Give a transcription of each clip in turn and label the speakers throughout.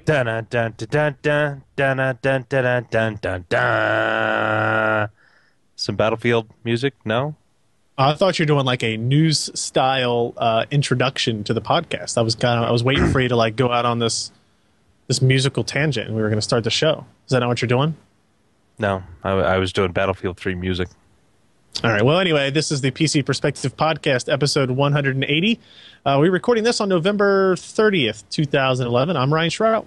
Speaker 1: Dun dun dun dun dun dun dun dun dun dun dun dun. Some Battlefield music? No?
Speaker 2: I thought you were doing like a news style introduction to the podcast. I was waiting for you to like go out on this musical tangent, and we were going to start the show. Is that not what you're doing?
Speaker 1: No. I was doing Battlefield 3 music.
Speaker 2: All right. Well, anyway, this is the PC Perspective Podcast, episode 180. We're recording this on November 30th, 2011. I'm Ryan Shrout.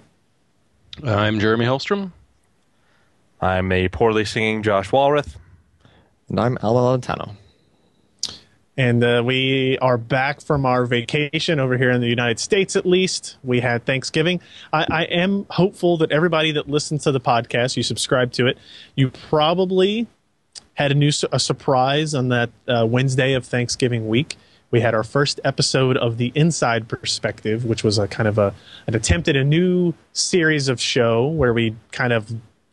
Speaker 3: I'm Jeremy Hellstrom.
Speaker 1: I'm a poorly singing Josh Walrath.
Speaker 4: And I'm Al Valentano.
Speaker 2: And we are back from our vacation over here in the United States, at least. We had Thanksgiving. I am hopeful that everybody that listens to the podcast, you subscribe to it, you probably had a surprise on that Wednesday of Thanksgiving week. We had our first episode of the Inside Perspective, which was a kind of an attempt at a new series of show where we kind of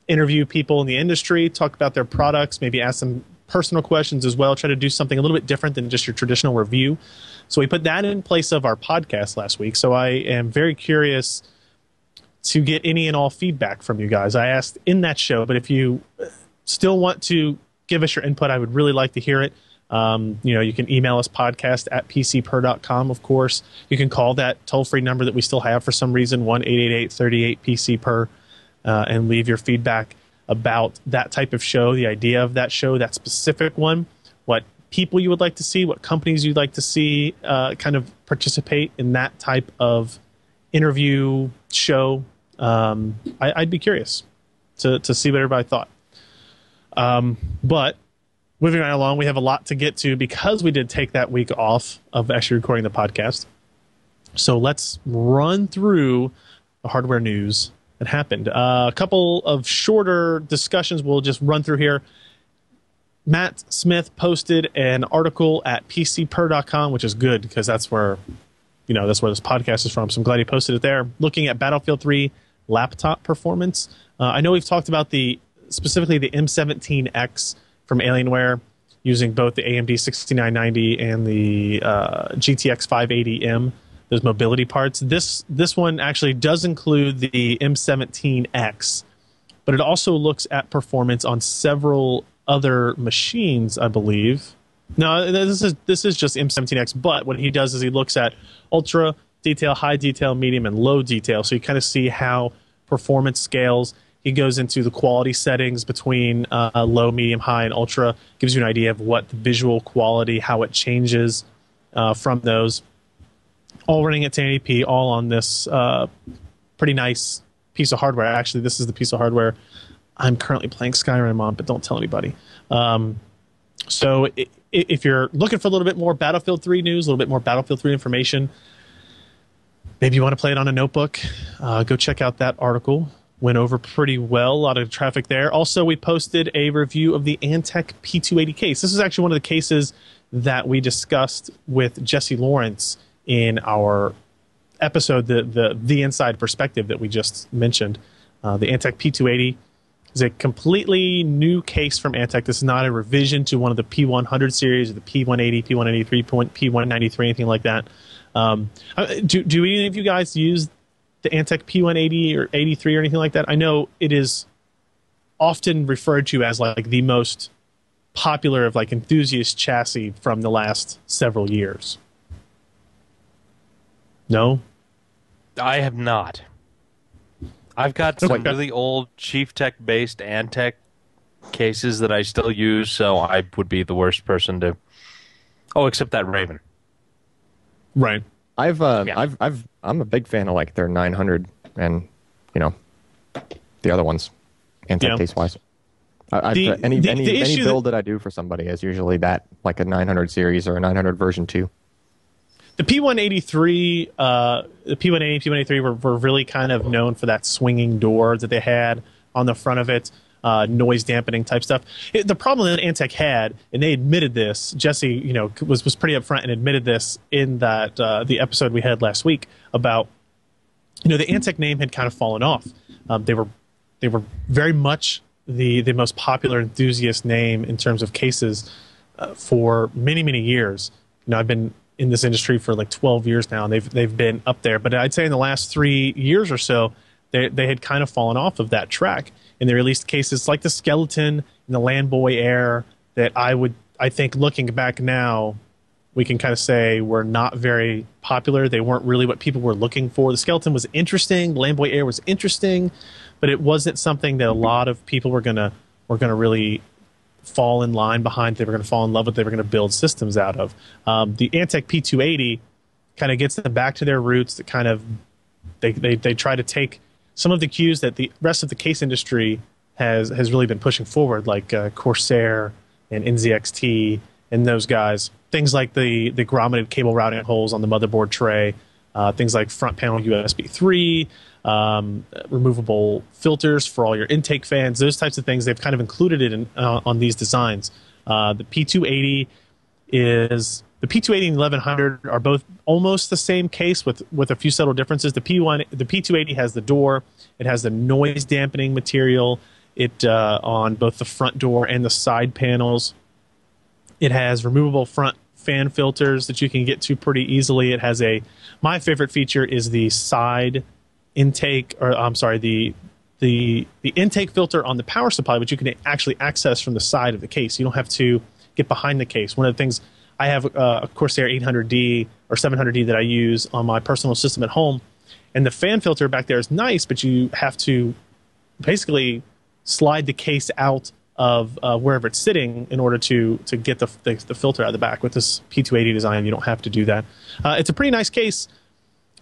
Speaker 2: interview people in the industry, talk about their products, maybe ask them personal questions as well, try to do something a little bit different than just your traditional review. So we put that in place of our podcast last week. So I am very curious to get any and all feedback from you guys. I asked in that show, but if you still want to give us your input, I would really like to hear it. You can email us podcast@pcper.com, of course. You can call that toll-free number that we still have for some reason, 1-888-38-PCPER, and leave your feedback about that type of show, the idea of that show, that specific one, what people you would like to see, what companies you'd like to see kind of participate in that type of interview show. I'd be curious to see what everybody thought. But moving right along, we have a lot to get to because we did take that week off of actually recording the podcast. So let's run through the hardware news that happened. A couple of shorter discussions we'll just run through here. Matt Smith posted an article at pcper.com, which is good because that's where this podcast is from. So I'm glad he posted it there. Looking at Battlefield 3 laptop performance. I know we've talked about specifically the M17X from Alienware using both the AMD 6990 and the GTX 580M. Those mobility parts. This one actually does include the M17X, but it also looks at performance on several other machines, I believe. No, this is just M17X, but what he does is he looks at ultra detail, high detail, medium, and low detail. So you kind of see how performance scales. He goes into the quality settings between low, medium, high, and ultra. Gives you an idea of what the visual quality, how it changes from those. All running at 1080p, all on this pretty nice piece of hardware. Actually, this is the piece of hardware I'm currently playing Skyrim on, but don't tell anybody. So if you're looking for a little bit more Battlefield 3 news, a little bit more Battlefield 3 information, maybe you want to play it on a notebook, go check out that article. Went over pretty well, a lot of traffic there. Also, we posted a review of the Antec P280 case. This is actually one of the cases that we discussed with Jesse Lawrence in our episode, the Inside Perspective that we just mentioned. The Antec P280 is a completely new case from Antec. This is not a revision to one of the P100 series, or the P180, P183, P193, anything like that. Do any of you guys use the Antec P180 or 83 or anything like that? I know it is often referred to as like the most popular of like enthusiast chassis from the last several years. No?
Speaker 1: I have not. I've got some really old Chief Tech based Antec cases that I still use, so I would be the worst person to. Oh, except that Raven.
Speaker 2: Right.
Speaker 4: I'm a big fan of like their 900 and the other ones, Antec case wise. Any build that I do for somebody is usually that, like a 900 series or a 900 version 2.
Speaker 2: The P183, the P180, P183 were really kind of known for that swinging door that they had on the front of it, noise dampening type stuff. The problem that Antec had, and they admitted this, Jesse, was pretty upfront and admitted this in that the episode we had last week about, the Antec name had kind of fallen off. They were very much the most popular enthusiast name in terms of cases for many, many years. I've been in this industry for like 12 years now, and they've been up there. But I'd say in the last 3 years or so, they had kind of fallen off of that track, and they released cases like the Skeleton and the Landboy Air that I think looking back now, we can kind of say were not very popular. They weren't really what people were looking for. The Skeleton was interesting, the Landboy Air was interesting, but it wasn't something that a lot of people were gonna really fall in line behind. They were going to fall in love with. They were going to build systems out of. The Antec P280 kind of gets them back to their roots. That kind of they try to take some of the cues that the rest of the case industry has really been pushing forward, like Corsair and NZXT and those guys. Things like the grommeted cable routing holes on the motherboard tray, things like front panel USB 3, removable filters for all your intake fans, those types of things. They've kind of included it on these designs. The P280 and the 1100 are both almost the same case with a few subtle differences. The P280 has the door, it has the noise dampening material, on both the front door and the side panels. It has removable front fan filters that you can get to pretty easily. It has my favorite feature is the side intake, or I'm sorry, the intake filter on the power supply, which you can actually access from the side of the case. You don't have to get behind the case. One of the things, I have a Corsair 800D or 700D that I use on my personal system at home, and the fan filter back there is nice, but you have to basically slide the case out of wherever it's sitting in order to get the filter out of the back. With this P280 design, you don't have to do that. It's a pretty nice case.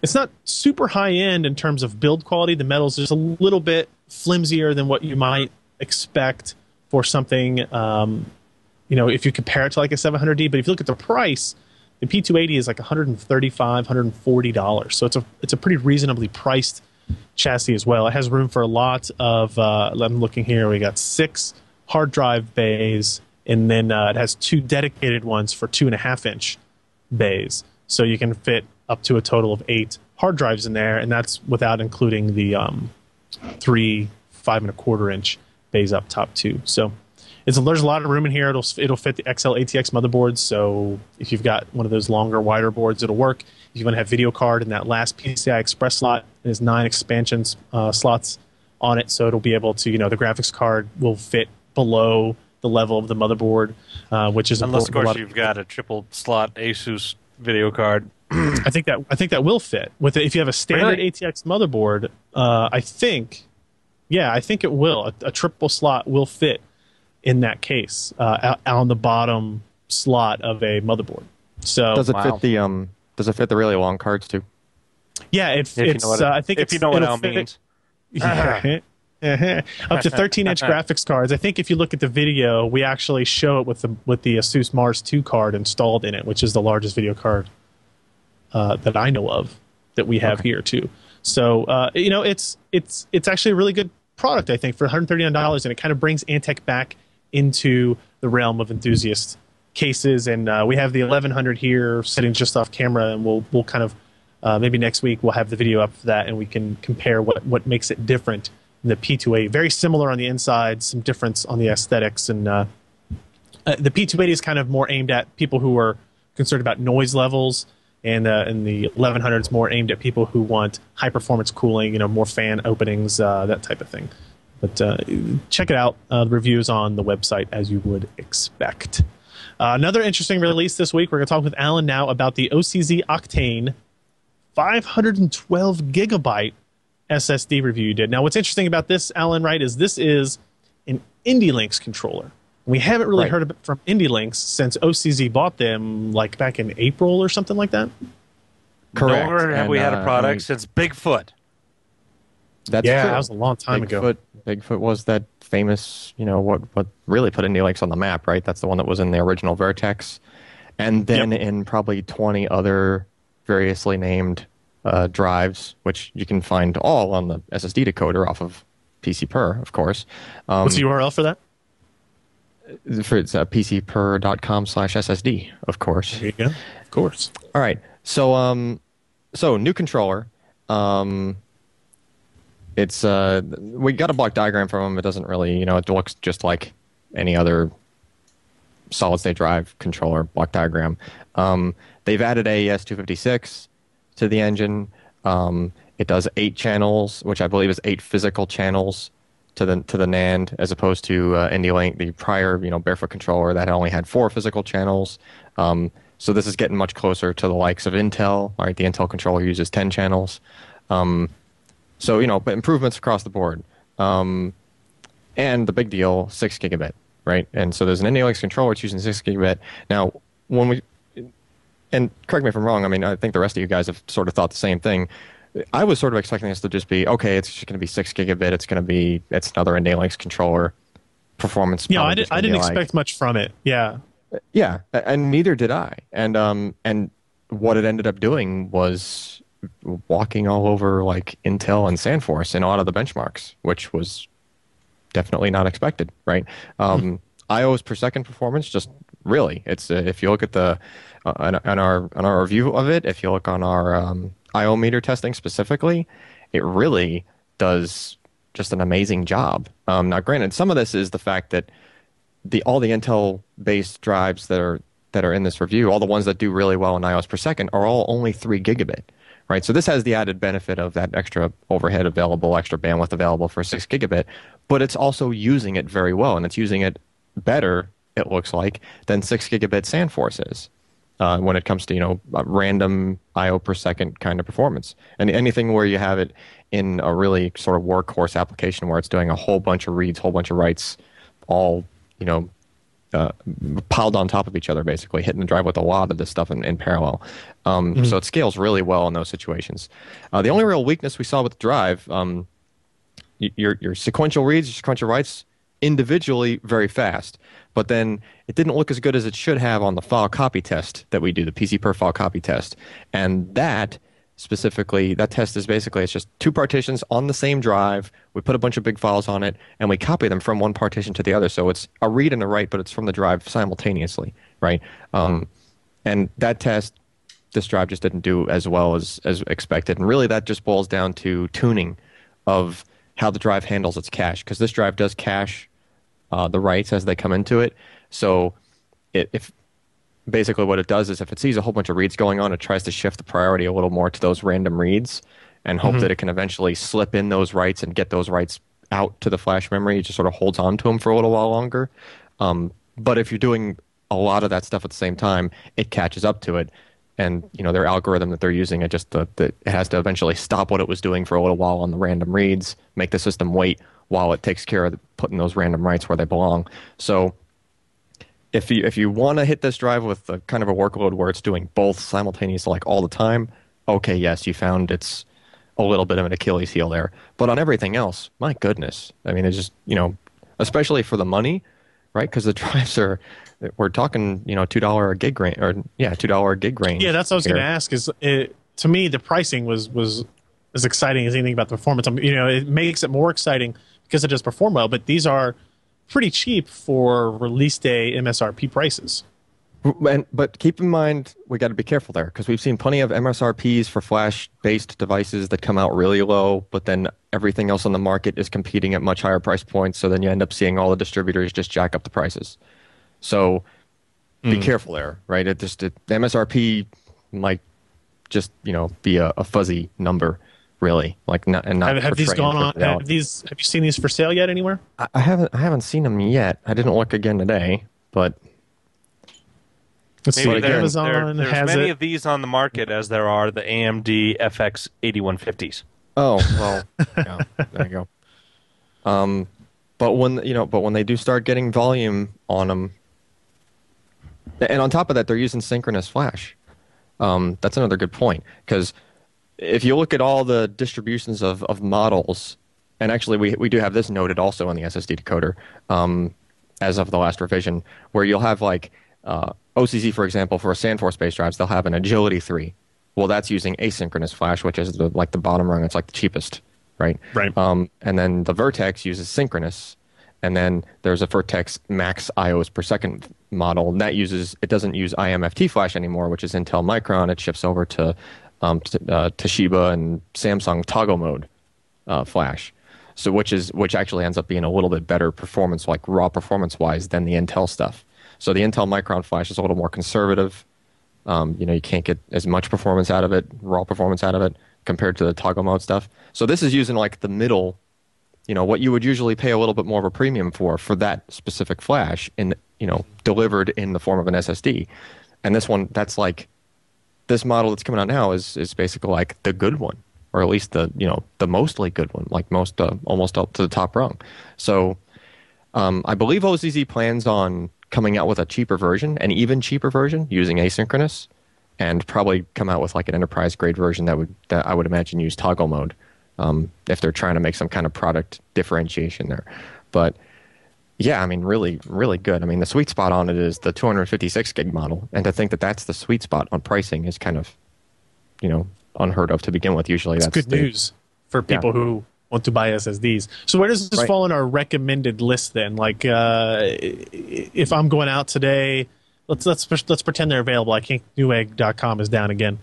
Speaker 2: It's not super high end in terms of build quality. The metal's just a little bit flimsier than what you might expect for something, if you compare it to like a 700D. But if you look at the price, the P280 is like $135, $140. So it's a pretty reasonably priced chassis as well. It has room for a lot of, I'm looking here, we got 6 hard drive bays, and then it has 2 dedicated ones for 2.5-inch bays. So you can fit up to a total of 8 hard drives in there, and that's without including the 3 5.25-inch bays up top too. So there's a lot of room in here. It'll fit the XL ATX motherboards. So if you've got one of those longer, wider boards, it'll work. If you want to have video card in that last PCI Express slot, there's 9 expansion slots on it, so it'll be able to, the graphics card will fit below the level of the motherboard, which is
Speaker 1: unless of course you've got a triple slot Asus video card.
Speaker 2: I think that will fit with it. If you have a standard ATX motherboard, I think it will. A triple slot will fit in that case on the bottom slot of a motherboard. So
Speaker 4: does it fit the really long cards too?
Speaker 2: Yeah, I think
Speaker 1: if you know what that means.
Speaker 2: Up to 13-inch graphics cards. I think if you look at the video, we actually show it with the Asus Mars 2 card installed in it, which is the largest video card that I know of that we have here too. So it's actually a really good product, I think, for $139, and it kind of brings Antec back into the realm of enthusiast cases. And we have the 1100 here sitting just off camera, and we'll kind of maybe next week we'll have the video up for that, and we can compare what makes it different than the P280. Very similar on the inside, some difference on the aesthetics, and the P280 is kind of more aimed at people who are concerned about noise levels, and the 1100 is more aimed at people who want high performance cooling, more fan openings, that type of thing. But check it out. The reviews on the website, as you would expect. Another interesting release this week. We're going to talk with Alan now about the OCZ Octane 512 gigabyte SSD review you did. Now, what's interesting about this, Alan, right, is this is an Indilinx controller. We haven't really heard of it from Indilinx since OCZ bought them, like back in April or something like that.
Speaker 4: Correct.
Speaker 1: Nor have we had a product since Bigfoot.
Speaker 4: That's true.
Speaker 2: That was a long time ago.
Speaker 4: Bigfoot was that famous, what really put Indilinx on the map, right? That's the one that was in the original Vertex, and then in probably 20 other variously named drives, which you can find all on the SSD decoder off of pcper, of course.
Speaker 2: What's the URL for that?
Speaker 4: It's pcper.com/SSD, of course.
Speaker 2: There you go. Of course.
Speaker 4: All right. So new controller. It's we got a block diagram from them. It doesn't really, it looks just like any other solid state drive controller block diagram. They've added AES 256 to the engine. It does 8 channels, which I believe is 8 physical channels to the NAND, as opposed to Indilinx, the prior barefoot controller that only had 4 physical channels. So this is getting much closer to the likes of Intel. All right, the Intel controller uses 10 channels. So but improvements across the board. And the big deal, 6 gigabit, right? And so there's an Indilinx controller that's using 6 gigabit. Now, and correct me if I'm wrong, I mean, I think the rest of you guys have sort of thought the same thing. I was sort of expecting this to just be, okay, it's just going to be 6 gigabit. It's another Indilinx controller. Performance.
Speaker 2: Yeah, I didn't expect much from it. Yeah.
Speaker 4: Yeah, and neither did I. And what it ended up doing was walking all over like Intel and SandForce in a lot of the benchmarks, which was definitely not expected, right? IOs per second performance, just really, it's if you look at the on our review of it, if you look on our IO meter testing specifically, it really does just an amazing job. Now, granted, some of this is the fact that all the Intel-based drives that are in this review, all the ones that do really well in IOs per second, are all only 3 gigabit, right? So this has the added benefit of that extra overhead available, extra bandwidth available for 6 gigabit, but it's also using it very well, and it's using it better, it looks like, than 6 gigabit SandForce is when it comes to random IO per second kind of performance. And anything where you have it in a really sort of workhorse application where it's doing a whole bunch of reads, whole bunch of writes, all piled on top of each other, basically hitting the drive with a lot of this stuff in parallel. So it scales really well in those situations. The only real weakness we saw with the drive, your sequential reads, your sequential writes, individually very fast, but then it didn't look as good as it should have on the file copy test that we do, the pcper file copy test. And that specifically, that test is basically, it's just 2 partitions on the same drive. We put a bunch of big files on it, and we copy them from one partition to the other. So it's a read and a write, but it's from the drive simultaneously, right? And that test, this drive just didn't do as well as expected. And really, that just boils down to tuning of how the drive handles its cache, because this drive does cache the writes as they come into it. So if basically what it does is if it sees a whole bunch of reads going on, it tries to shift the priority a little more to those random reads and hope that it can eventually slip in those writes and get those writes out to the flash memory. It just sort of holds on to them for a little while longer. But if you're doing a lot of that stuff at the same time, it catches up to it. And their algorithm that they're using, it has to eventually stop what it was doing for a little while on the random reads, make the system wait while it takes care of putting those random writes where they belong. So if you want to hit this drive with a kind of a workload where it's doing both simultaneously, like all the time, okay, yes, you found it's a little bit of an Achilles heel there. But on everything else, my goodness, I mean, it's just especially for the money, right? Because the drives are. We're talking, $2 a gig range, or $2 a gig range.
Speaker 2: Yeah, that's what I was going to ask. To me, the pricing was as exciting as anything about the performance. It makes it more exciting because it does perform well. But these are pretty cheap for release day MSRP prices.
Speaker 4: But keep in mind, we got to be careful there because we've seen plenty of MSRPs for flash-based devices that come out really low, but then everything else on the market is competing at much higher price points. So then you end up seeing all the distributors just jack up the prices. So be careful there, right? The MSRP might just be a fuzzy number, really. Like not.
Speaker 2: Have these gone on? Have you seen these for sale yet anywhere?
Speaker 4: I haven't seen them yet. I didn't look again today, but
Speaker 2: let's see.
Speaker 1: Amazon there's many of these on the market as there are the AMD FX 8150s.
Speaker 4: Oh well, yeah, there you go. But when they do start getting volume on them. And on top of that, they're using synchronous flash. That's another good point. Because if you look at all the distributions of models, and actually we do have this noted also on the SSD decoder as of the last revision, where you'll have like OCZ, for example, for SandForce-based drives, they'll have an Agility 3. Well, that's using asynchronous flash, which is the bottom rung. It's like the cheapest, right?
Speaker 2: Right.
Speaker 4: And then the Vertex uses synchronous. And then there's a Vertex Max IOs per second model. And it doesn't use IMFT flash anymore, which is Intel Micron. It shifts over to Toshiba and Samsung toggle mode flash. So which actually ends up being a little bit better performance, like raw performance wise, than the Intel stuff. So the Intel Micron flash is a little more conservative. You can't get as much performance out of it, raw performance out of it. compared to the toggle mode stuff. So this is using like the middle, what you would usually pay a little bit more of a premium for that specific flash delivered in the form of an SSD. And this one, that's like, this model that's coming out now is basically like the good one, or at least the mostly good one, like most almost up to the top rung. So I believe OZZ plans on coming out with a cheaper version, an even cheaper version using asynchronous, and probably come out with like an enterprise grade version that I would imagine use toggle mode, if they're trying to make some kind of product differentiation there. But yeah, I mean, really, really good. I mean, the sweet spot on it is the 256 gig model, and to think that that's the sweet spot on pricing is kind of, unheard of to begin with. Usually, that's
Speaker 2: good news for people who want to buy SSDs. So where does this fall in our recommended list then? Like, if I'm going out today, let's pretend they're available. I think Newegg.com is down again.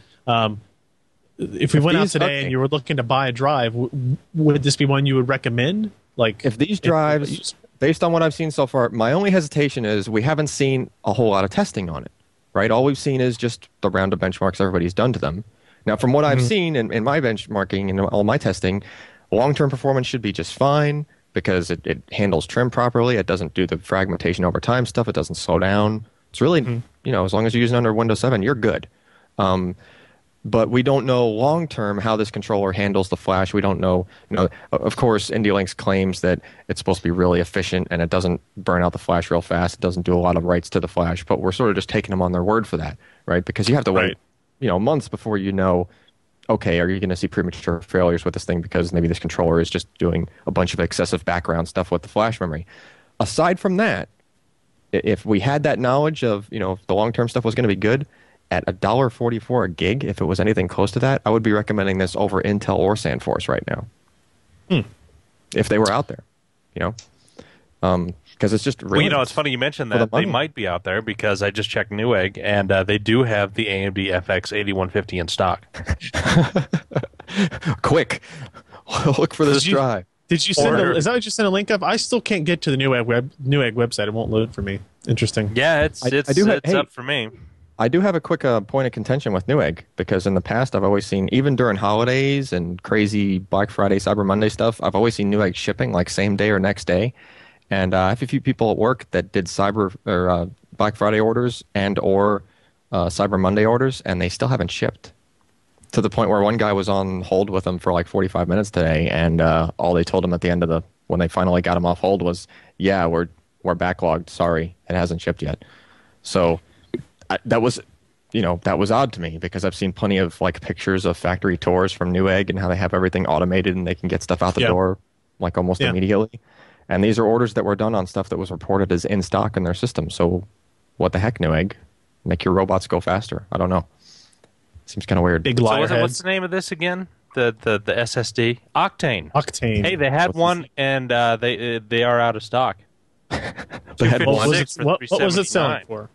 Speaker 2: If we went out today and you were looking to buy a drive, would this be one you would recommend? Like,
Speaker 4: if these drives, based on what I've seen so far, my only hesitation is we haven't seen a whole lot of testing on it, right? All we've seen is just the round of benchmarks everybody's done to them. Now, from what I've seen in my benchmarking and all my testing, long-term performance should be just fine because it handles trim properly. It doesn't do the fragmentation over time stuff. It doesn't slow down. It's really, as long as you're using under Windows 7, you're good. But we don't know long-term how this controller handles the flash. We don't know, of course, Indilinx claims that it's supposed to be really efficient and it doesn't burn out the flash real fast. It doesn't do a lot of writes to the flash, but we're sort of just taking them on their word for that, right? Because you have to wait, months before okay, are you going to see premature failures with this thing because maybe this controller is just doing a bunch of excessive background stuff with the flash memory. Aside from that, if we had that knowledge of, if the long-term stuff was going to be good, at $1.44 a gig, if it was anything close to that, I would be recommending this over Intel or SandForce right now. If they were out there, because it's just really...
Speaker 1: Well, it's funny you mentioned that. They might be out there because I just checked Newegg, and they do have the AMD FX 8150 in stock.
Speaker 4: Quick, look for this drive.
Speaker 2: Did you send is that what you sent a link of? I still can't get to the Newegg website. It won't load for me. Interesting.
Speaker 1: Yeah, it's up for me.
Speaker 4: I do have a quick point of contention with Newegg, because in the past I've always seen, even during holidays and crazy Black Friday, Cyber Monday stuff, I've always seen Newegg shipping like same day or next day. And I have a few people at work that did Black Friday orders or Cyber Monday orders, and they still haven't shipped. To the point where one guy was on hold with them for like 45 minutes today, and all they told him at the end of when they finally got him off hold was, "Yeah, we're backlogged. Sorry, it hasn't shipped yet." So that was odd to me, because I've seen plenty of like pictures of factory tours from Newegg and how they have everything automated and they can get stuff out the door like almost immediately. And these are orders that were done on stuff that was reported as in stock in their system. So what the heck, Newegg? Make your robots go faster. I don't know. Seems kind of weird.
Speaker 2: Big liar heads.
Speaker 1: What's the name of this again? The SSD? Octane.
Speaker 2: Octane.
Speaker 1: Hey, they had one, and they are out of stock.
Speaker 2: What was it selling for?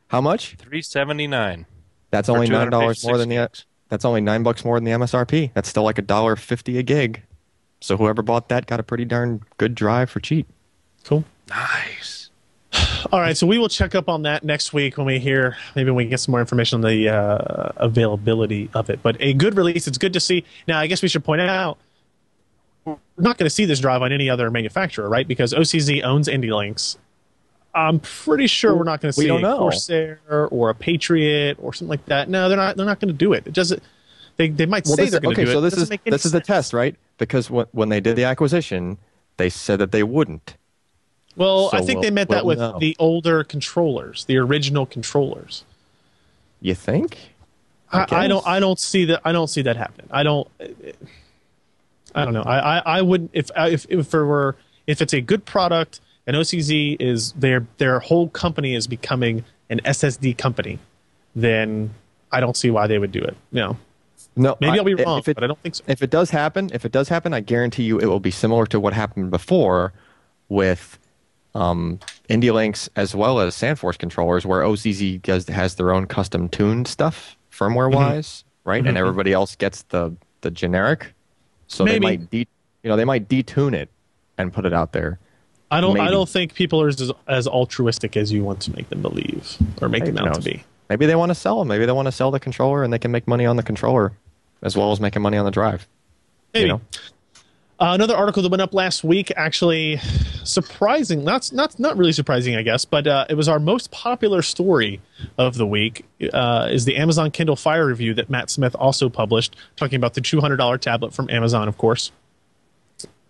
Speaker 4: How much?
Speaker 1: $379.
Speaker 4: That's only $9 more than that's only $9 more than the MSRP. That's still like $1.50 a gig. So whoever bought that got a pretty darn good drive for cheap.
Speaker 2: Cool.
Speaker 1: Nice.
Speaker 2: All right, so we will check up on that next week when we hear, maybe we can get some more information on the availability of it. But a good release, it's good to see. Now, I guess we should point out, we're not going to see this drive on any other manufacturer, right? Because OCZ owns Indilinx. I'm pretty sure we're not going to see a Corsair or a Patriot or something like that. No, they're not. They're not going to do it. It doesn't. They might say they're going to do it.
Speaker 4: Okay, so this is the test, right? Because when they did the acquisition, they said that they wouldn't.
Speaker 2: Well, I think they meant that with the older controllers, the original controllers.
Speaker 4: You think?
Speaker 2: I don't see that. I don't see that happening. I don't know. I wouldn't if it's a good product. And OCZ is their whole company is becoming an SSD company, then I don't see why they would do it. No, maybe I'll be wrong, but I don't think so.
Speaker 4: If it does happen, I guarantee you it will be similar to what happened before with Indilinx as well as SandForce controllers, where OCZ has their own custom tuned stuff firmware-wise, right? And everybody else gets the generic. So they might detune it and put it out there.
Speaker 2: I don't think people are as altruistic as you want to make them believe or make them out to be.
Speaker 4: Maybe they want to sell them. Maybe they want to sell the controller and they can make money on the controller as well as making money on the drive.
Speaker 2: Maybe.
Speaker 4: You know?
Speaker 2: Another article that went up last week, actually surprising, not really surprising, I guess, but it was our most popular story of the week, is the Amazon Kindle Fire review that Matt Smith also published, talking about the $200 tablet from Amazon, of course.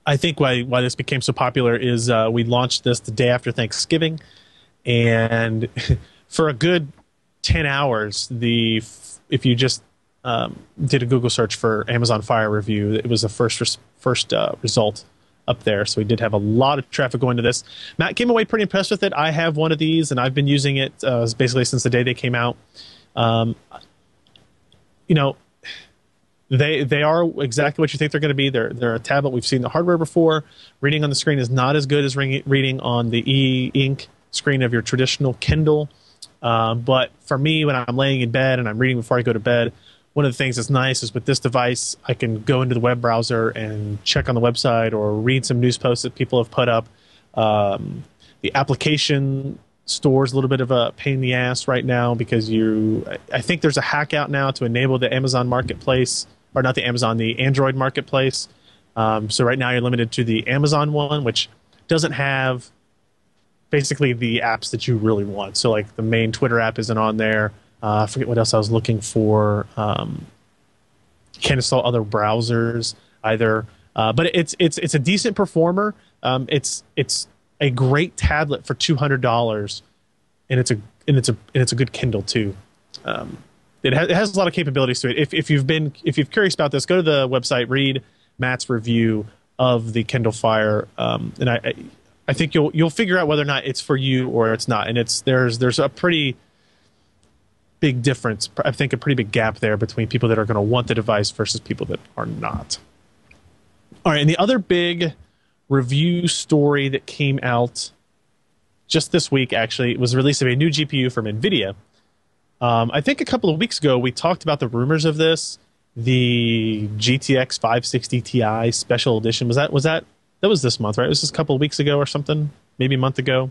Speaker 2: I think why this became so popular is we launched this the day after Thanksgiving, and for a good 10 hours, if you just did a Google search for Amazon Fire review, it was the first result up there. So we did have a lot of traffic going to this. Matt came away pretty impressed with it. I have one of these, and I've been using it basically since the day they came out. You know, they are exactly what you think they're going to be. They're a tablet. We've seen the hardware before. Reading on the screen is not as good as reading on the e-ink screen of your traditional Kindle. But for me, when I'm laying in bed and I'm reading before I go to bed, one of the things that's nice is with this device, I can go into the web browser and check on the website or read some news posts that people have put up. The application store is a little bit of a pain in the ass right now because I think there's a hack out now to enable the Amazon Marketplace, or not the Amazon, the Android Marketplace. So right now you're limited to the Amazon one, which doesn't have basically the apps that you really want. So like the main Twitter app isn't on there. I forget what else I was looking for. Can't install other browsers either. But it's a decent performer. It's a great tablet for $200, and it's a good Kindle too. It has a lot of capabilities to it. If you're curious about this, go to the website, read Matt's review of the Kindle Fire, and I think you'll figure out whether or not it's for you or it's not. And there's a pretty big difference. I think a pretty big gap there between people that are going to want the device versus people that are not. All right, and the other big review story that came out just this week, actually, it was the release of a new GPU from NVIDIA. I think a couple of weeks ago we talked about the rumors of this, the GTX 560 Ti Special Edition. That was this month, right? It was just a couple of weeks ago or something, maybe a month ago.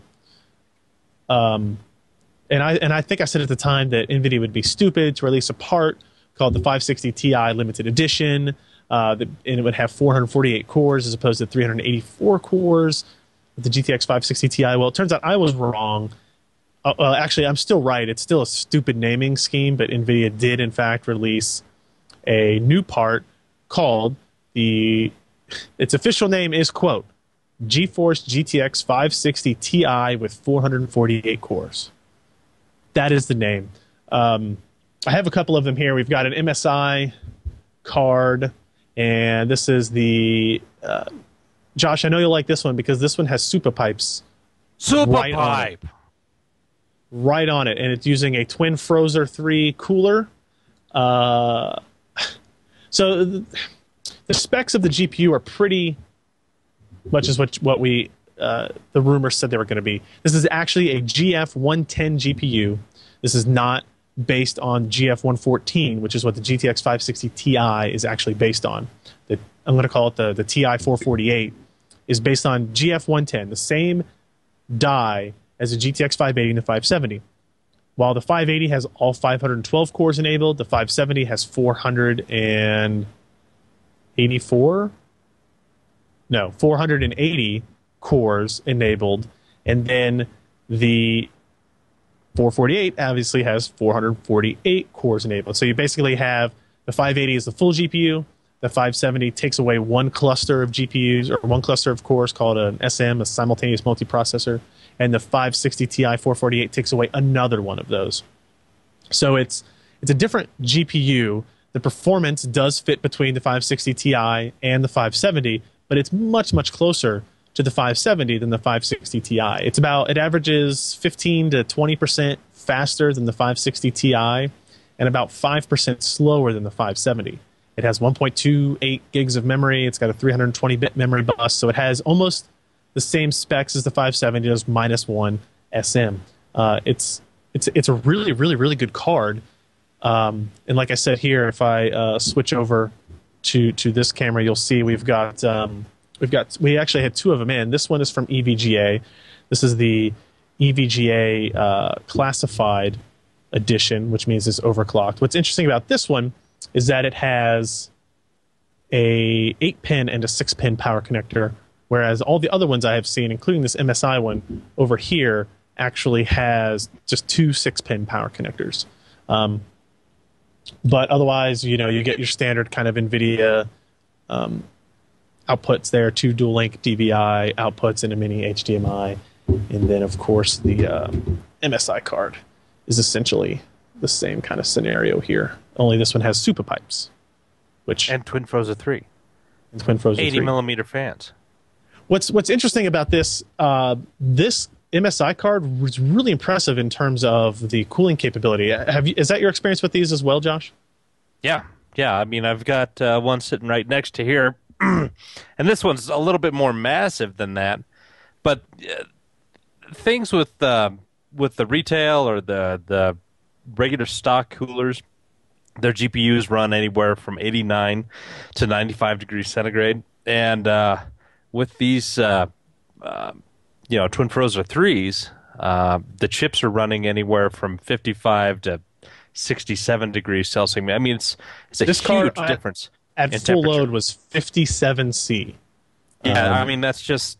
Speaker 2: And I think I said at the time that NVIDIA would be stupid to release a part called the 560 Ti Limited Edition, and it would have 448 cores as opposed to 384 cores with the GTX 560 Ti. Well, it turns out I was wrong. Actually, I'm still right. It's still a stupid naming scheme, but NVIDIA did, in fact, release a new part called its official name is, quote, GeForce GTX 560 Ti with 448 cores. That is the name. I have a couple of them here. We've got an MSI card, and this is the... Josh, I know you'll like this one because this one has Super Pipes. Right on it, and it's using a Twin Frozer 3 cooler. So the specs of the GPU are pretty much as what we the rumors said they were going to be. This is actually a GF110 GPU. This is not based on GF114, which is what the GTX 560 Ti is actually based on. I'm going to call it the Ti 448 is based on GF110, the same die as the GTX 580 and the 570. While the 580 has all 512 cores enabled, the 570 has 480 cores enabled, and then the 448 obviously has 448 cores enabled. So you basically have the 580 is the full GPU, the 570 takes away one cluster of GPUs or one cluster of cores called an SM, a simultaneous multiprocessor, and the 560 Ti 448 takes away another one of those. So it's a different GPU. The performance does fit between the 560 Ti and the 570, but it's much, much closer to the 570 than the 560 Ti. It averages 15 to 20% faster than the 560 Ti and about 5% slower than the 570. It has 1.28 gigs of memory. It's got a 320-bit memory bus, so it has almost the same specs as the 570, just minus one SM. It's a really, really, really good card. And like I said here, if I switch over to this camera, you'll see we actually had two of them in. This one is from EVGA. This is the EVGA classified edition, which means it's overclocked. What's interesting about this one is that it has a 8-pin and a 6-pin power connector, whereas all the other ones I have seen, including this MSI one over here, actually has just 2 6-pin power connectors. But otherwise, you get your standard kind of NVIDIA outputs there, 2 dual-link DVI outputs and a mini HDMI. And then, of course, the MSI card is essentially the same kind of scenario here. Only this one has super pipes.
Speaker 1: And Twin Frozen 3.
Speaker 2: And Twin Frozen 3.
Speaker 1: 80 millimeter fans.
Speaker 2: What's interesting about this, this MSI card was really impressive in terms of the cooling capability. Is that your experience with these as well, Josh?
Speaker 1: Yeah. I mean, I've got one sitting right next to here, and this one's a little bit more massive than that. But things with the retail or the regular stock coolers, their GPUs run anywhere from 89 to 95 degrees centigrade, and with these Twin Frozen 3s, the chips are running anywhere from 55 to 67 degrees Celsius. I mean, it's a huge difference.
Speaker 2: At full load was 57C.
Speaker 1: Yeah, I mean, it's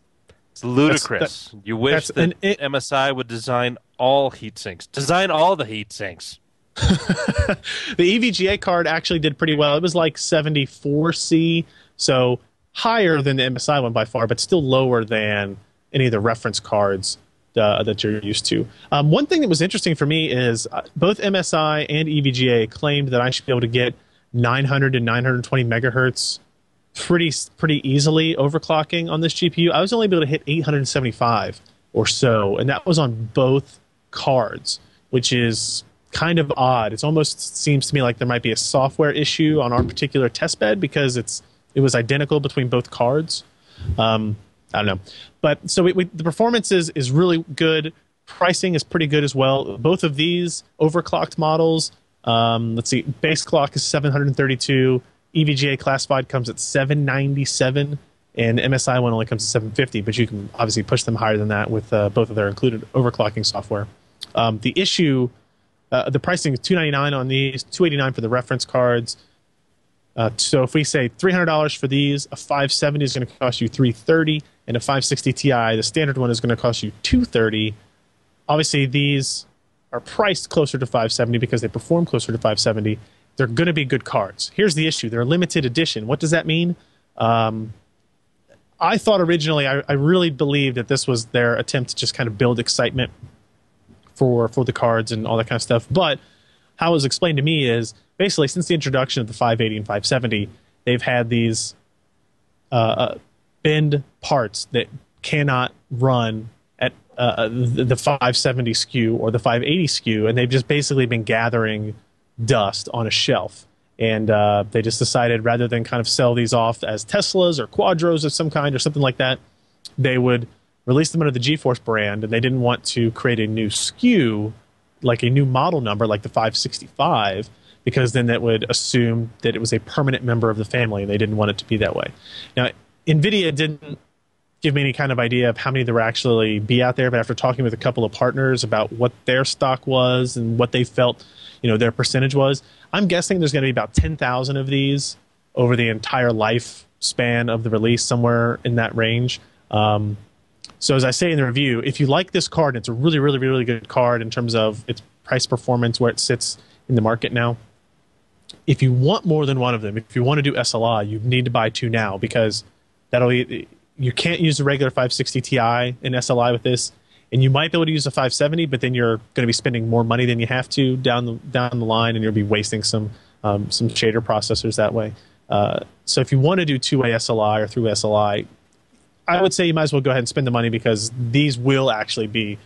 Speaker 1: ludicrous. You wish that MSI would design all heat sinks. Design all the heat sinks.
Speaker 2: The EVGA card actually did pretty well. It was like 74C, so higher than the MSI one by far, but still lower than any of the reference cards that you're used to. One thing that was interesting for me is both MSI and EVGA claimed that I should be able to get 900 to 920 megahertz pretty easily overclocking on this GPU. I was only able to hit 875 or so, and that was on both cards, which is kind of odd. It almost seems to me like there might be a software issue on our particular testbed because it was identical between both cards. I don't know. But so the performance is really good. Pricing is pretty good as well. Both of these overclocked models, let's see, base clock is 732. EVGA classified comes at 797, and MSI one only comes at 750, but you can obviously push them higher than that with both of their included overclocking software. The issue, the pricing is $299 on these, $289 for the reference cards. So if we say $300 for these, a 570 is going to cost you $330, and a 560 Ti, the standard one, is going to cost you $230. Obviously, these are priced closer to 570 because they perform closer to 570. They're going to be good cards. Here's the issue. They're a limited edition. What does that mean? I thought originally, I really believed that this was their attempt to just kind of build excitement for the cards and all that kind of stuff. But how it was explained to me is basically since the introduction of the 580 and 570, they've had these bend parts that cannot run at the 570 SKU or the 580 SKU, and they've just basically been gathering dust on a shelf. And they just decided rather than kind of sell these off as Teslas or Quadros of some kind or something like that, they would release them under the GeForce brand, and they didn't want to create a new SKU, like a new model number like the 565, because then that would assume that it was a permanent member of the family, and they didn't want it to be that way. Now, NVIDIA didn't give me any kind of idea of how many there would actually be out there, but after talking with a couple of partners about what their stock was and what they felt their percentage was, I'm guessing there's going to be about 10,000 of these over the entire lifespan of the release, somewhere in that range. So as I say in the review, if you like this card, and it's a really, really, really good card in terms of its price performance, where it sits in the market now, if you want more than one of them, if you want to do SLI, you need to buy 2 now, because you can't use the regular 560 Ti in SLI with this, and you might be able to use a 570, but then you're going to be spending more money than you have to down the line, and you'll be wasting some shader processors that way. So if you want to do two-way SLI or through SLI, I would say you might as well go ahead and spend the money, because these will actually be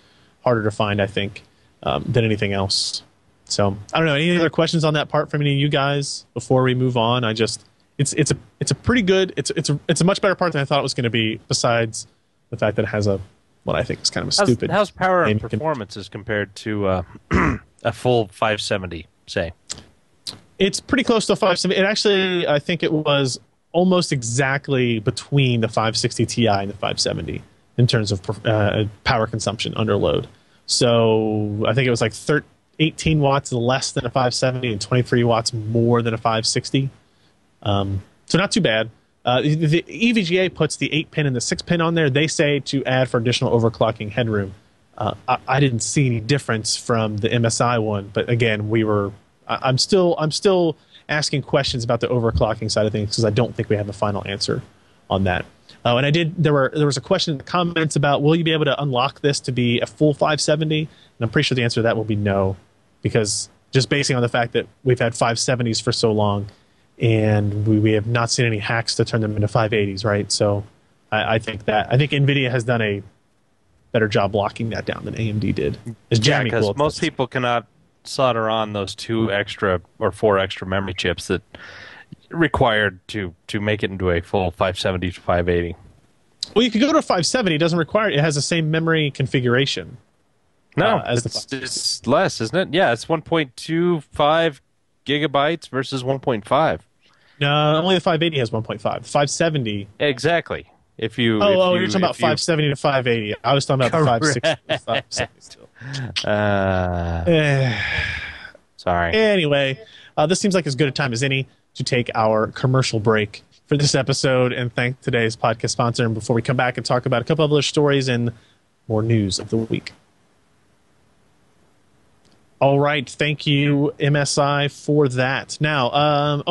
Speaker 2: harder to find, I think, than anything else. So I don't know. Any other questions on that part from any of you guys before we move on? It's a pretty good. It's a much better part than I thought it was going to be. Besides the fact that it has what I think is kind of a stupid.
Speaker 1: How's power and performance as compared to a full 570? Say.
Speaker 2: It's pretty close to a 570. It actually, I think it was almost exactly between the 560 Ti and the 570 in terms of power consumption under load. So I think it was like 18 watts less than a 570 and 23 watts more than a 560. So not too bad. The EVGA puts the 8-pin and the 6-pin on there. They say to add for additional overclocking headroom. I didn't see any difference from the MSI one, but again, I'm still asking questions about the overclocking side of things because I don't think we have a final answer on that. And there was a question in the comments about, will you be able to unlock this to be a full 570? And I'm pretty sure the answer to that will be no, because just basing on the fact that we've had 570s for so long, and we have not seen any hacks to turn them into 580s, right? So I think NVIDIA has done a better job locking that down than AMD did.
Speaker 1: Yeah, because most people cannot solder on those 2 extra or 4 extra memory chips that required to make it into a full 570 to 580.
Speaker 2: Well, you could go to a 570. It doesn't require it. Has the same memory configuration.
Speaker 1: No, it's less, isn't it? Yeah, it's 1.25 gigabytes versus 1.5.
Speaker 2: No, only the 580 has 1.5. The 570.
Speaker 1: Exactly. You're talking
Speaker 2: about 570 to 580. I was talking about the 560 to 570 still.
Speaker 1: Sorry.
Speaker 2: Anyway, this seems like as good a time as any to take our commercial break for this episode and thank today's podcast sponsor. And before we come back and talk about a couple of other stories and more news of the week. All right. Thank you, MSI, for that. Now,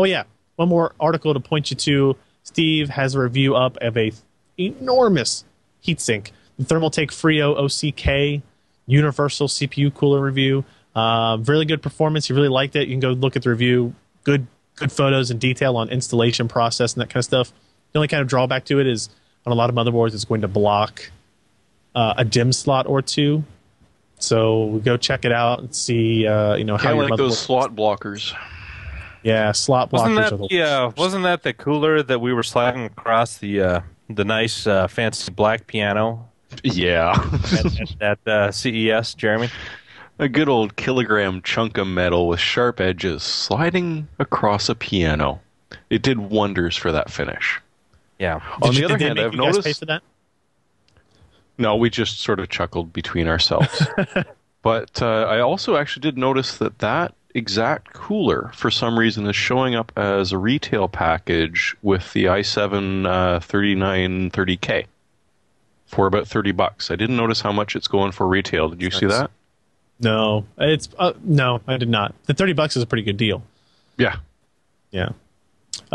Speaker 2: one more article to point you to. Steve has a review up of a enormous heatsink, the Thermaltake Frio OCK Universal CPU Cooler review. Really good performance. You really liked it. You can go look at the review. Good photos and detail on installation process and that kind of stuff. The only kind of drawback to it is on a lot of motherboards, it's going to block a DIMM slot or two. So go check it out and see, how your
Speaker 3: those slot blockers.
Speaker 2: Yeah, slot blockers.
Speaker 1: Wasn't that the cooler that we were sliding across the nice fancy black piano?
Speaker 3: Yeah.
Speaker 1: at CES, Jeremy?
Speaker 3: A good old kilogram chunk of metal with sharp edges sliding across a piano. It did wonders for that finish.
Speaker 1: Yeah.
Speaker 3: On the other hand, I've noticed.
Speaker 2: Pay for that?
Speaker 3: No, we just sort of chuckled between ourselves. But I also actually did notice that exact cooler, for some reason, is showing up as a retail package with the i7 3930K for about $30. I didn't notice how much it's going for retail. Did you see that?
Speaker 2: No, no, I did not. The $30 is a pretty good deal.
Speaker 3: Yeah.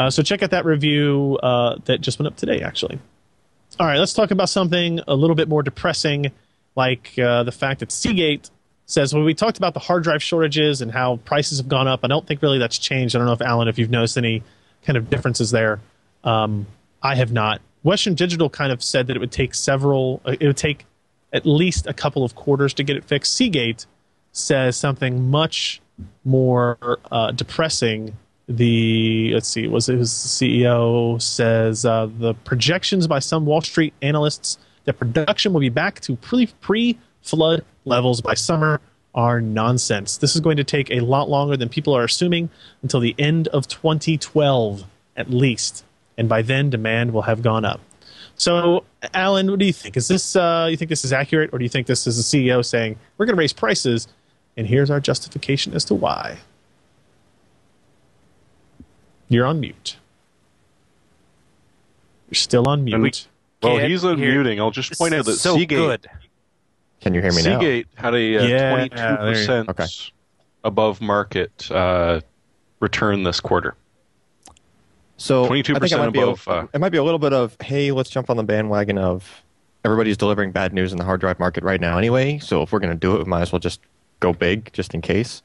Speaker 2: So check out that review that just went up today, actually. All right, let's talk about something a little bit more depressing, like the fact that Seagate says, well, we talked about the hard drive shortages and how prices have gone up. I don't think really that's changed. I don't know if, Alan, if you've noticed any kind of differences there. I have not. Western Digital kind of said that it would take at least a couple of quarters to get it fixed. Seagate says something much more depressing. Let's see, was it his CEO says the projections by some Wall Street analysts that production will be back to pre-flood levels by summer are nonsense. This is going to take a lot longer than people are assuming, until the end of 2012 at least, and by then demand will have gone up. So, Alan, what do you think? Is this you think this is accurate, or do you think this is the CEO saying we're going to raise prices, and here's our justification as to why? You're on mute. You're still on mute.
Speaker 3: Well, he's unmuting. I'll just point out that Seagate.
Speaker 1: Good.
Speaker 4: Can you hear me now?
Speaker 3: Seagate had a 22% above market return this quarter.
Speaker 4: So
Speaker 3: 22% above.
Speaker 4: It might be a little bit of, hey, let's jump on the bandwagon of everybody's delivering bad news in the hard drive market right now anyway. So if we're going to do it, we might as well just go big just in case.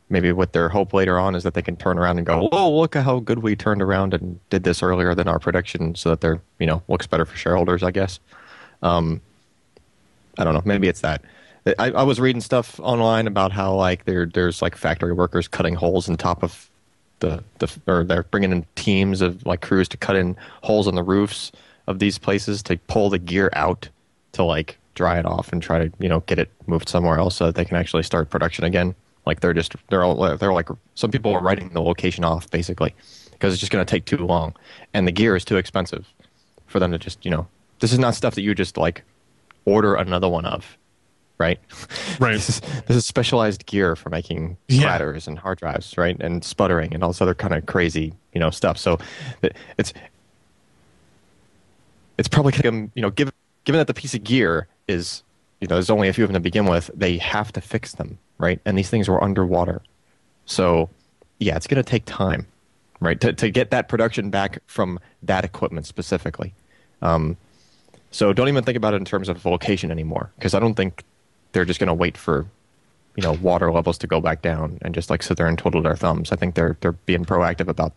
Speaker 4: Maybe what their hope later on is that they can turn around and go, oh, look at how good we turned around and did this earlier than our prediction, so that they're, looks better for shareholders, I guess. I don't know. Maybe it's that. I was reading stuff online about how like there's like factory workers cutting holes in top of or they're bringing in teams of like crews to cut in holes in the roofs of these places to pull the gear out to like dry it off and try to get it moved somewhere else so that they can actually start production again. Like they're like some people are writing the location off basically because it's just going to take too long and the gear is too expensive for them to just this is not stuff that you just like order another one of right?
Speaker 2: Right.
Speaker 4: This is specialized gear for making platters and hard drives, right? And sputtering and all this other kind of crazy, stuff. So it's probably given that the piece of gear is, there's only a few of them to begin with, they have to fix them, right? And these things were underwater. So yeah, it's going to take time, right? To get that production back from that equipment specifically. So don't even think about it in terms of location anymore, because I don't think they're just going to wait for, water levels to go back down and just like sit there and twiddle their thumbs. I think they're being proactive about,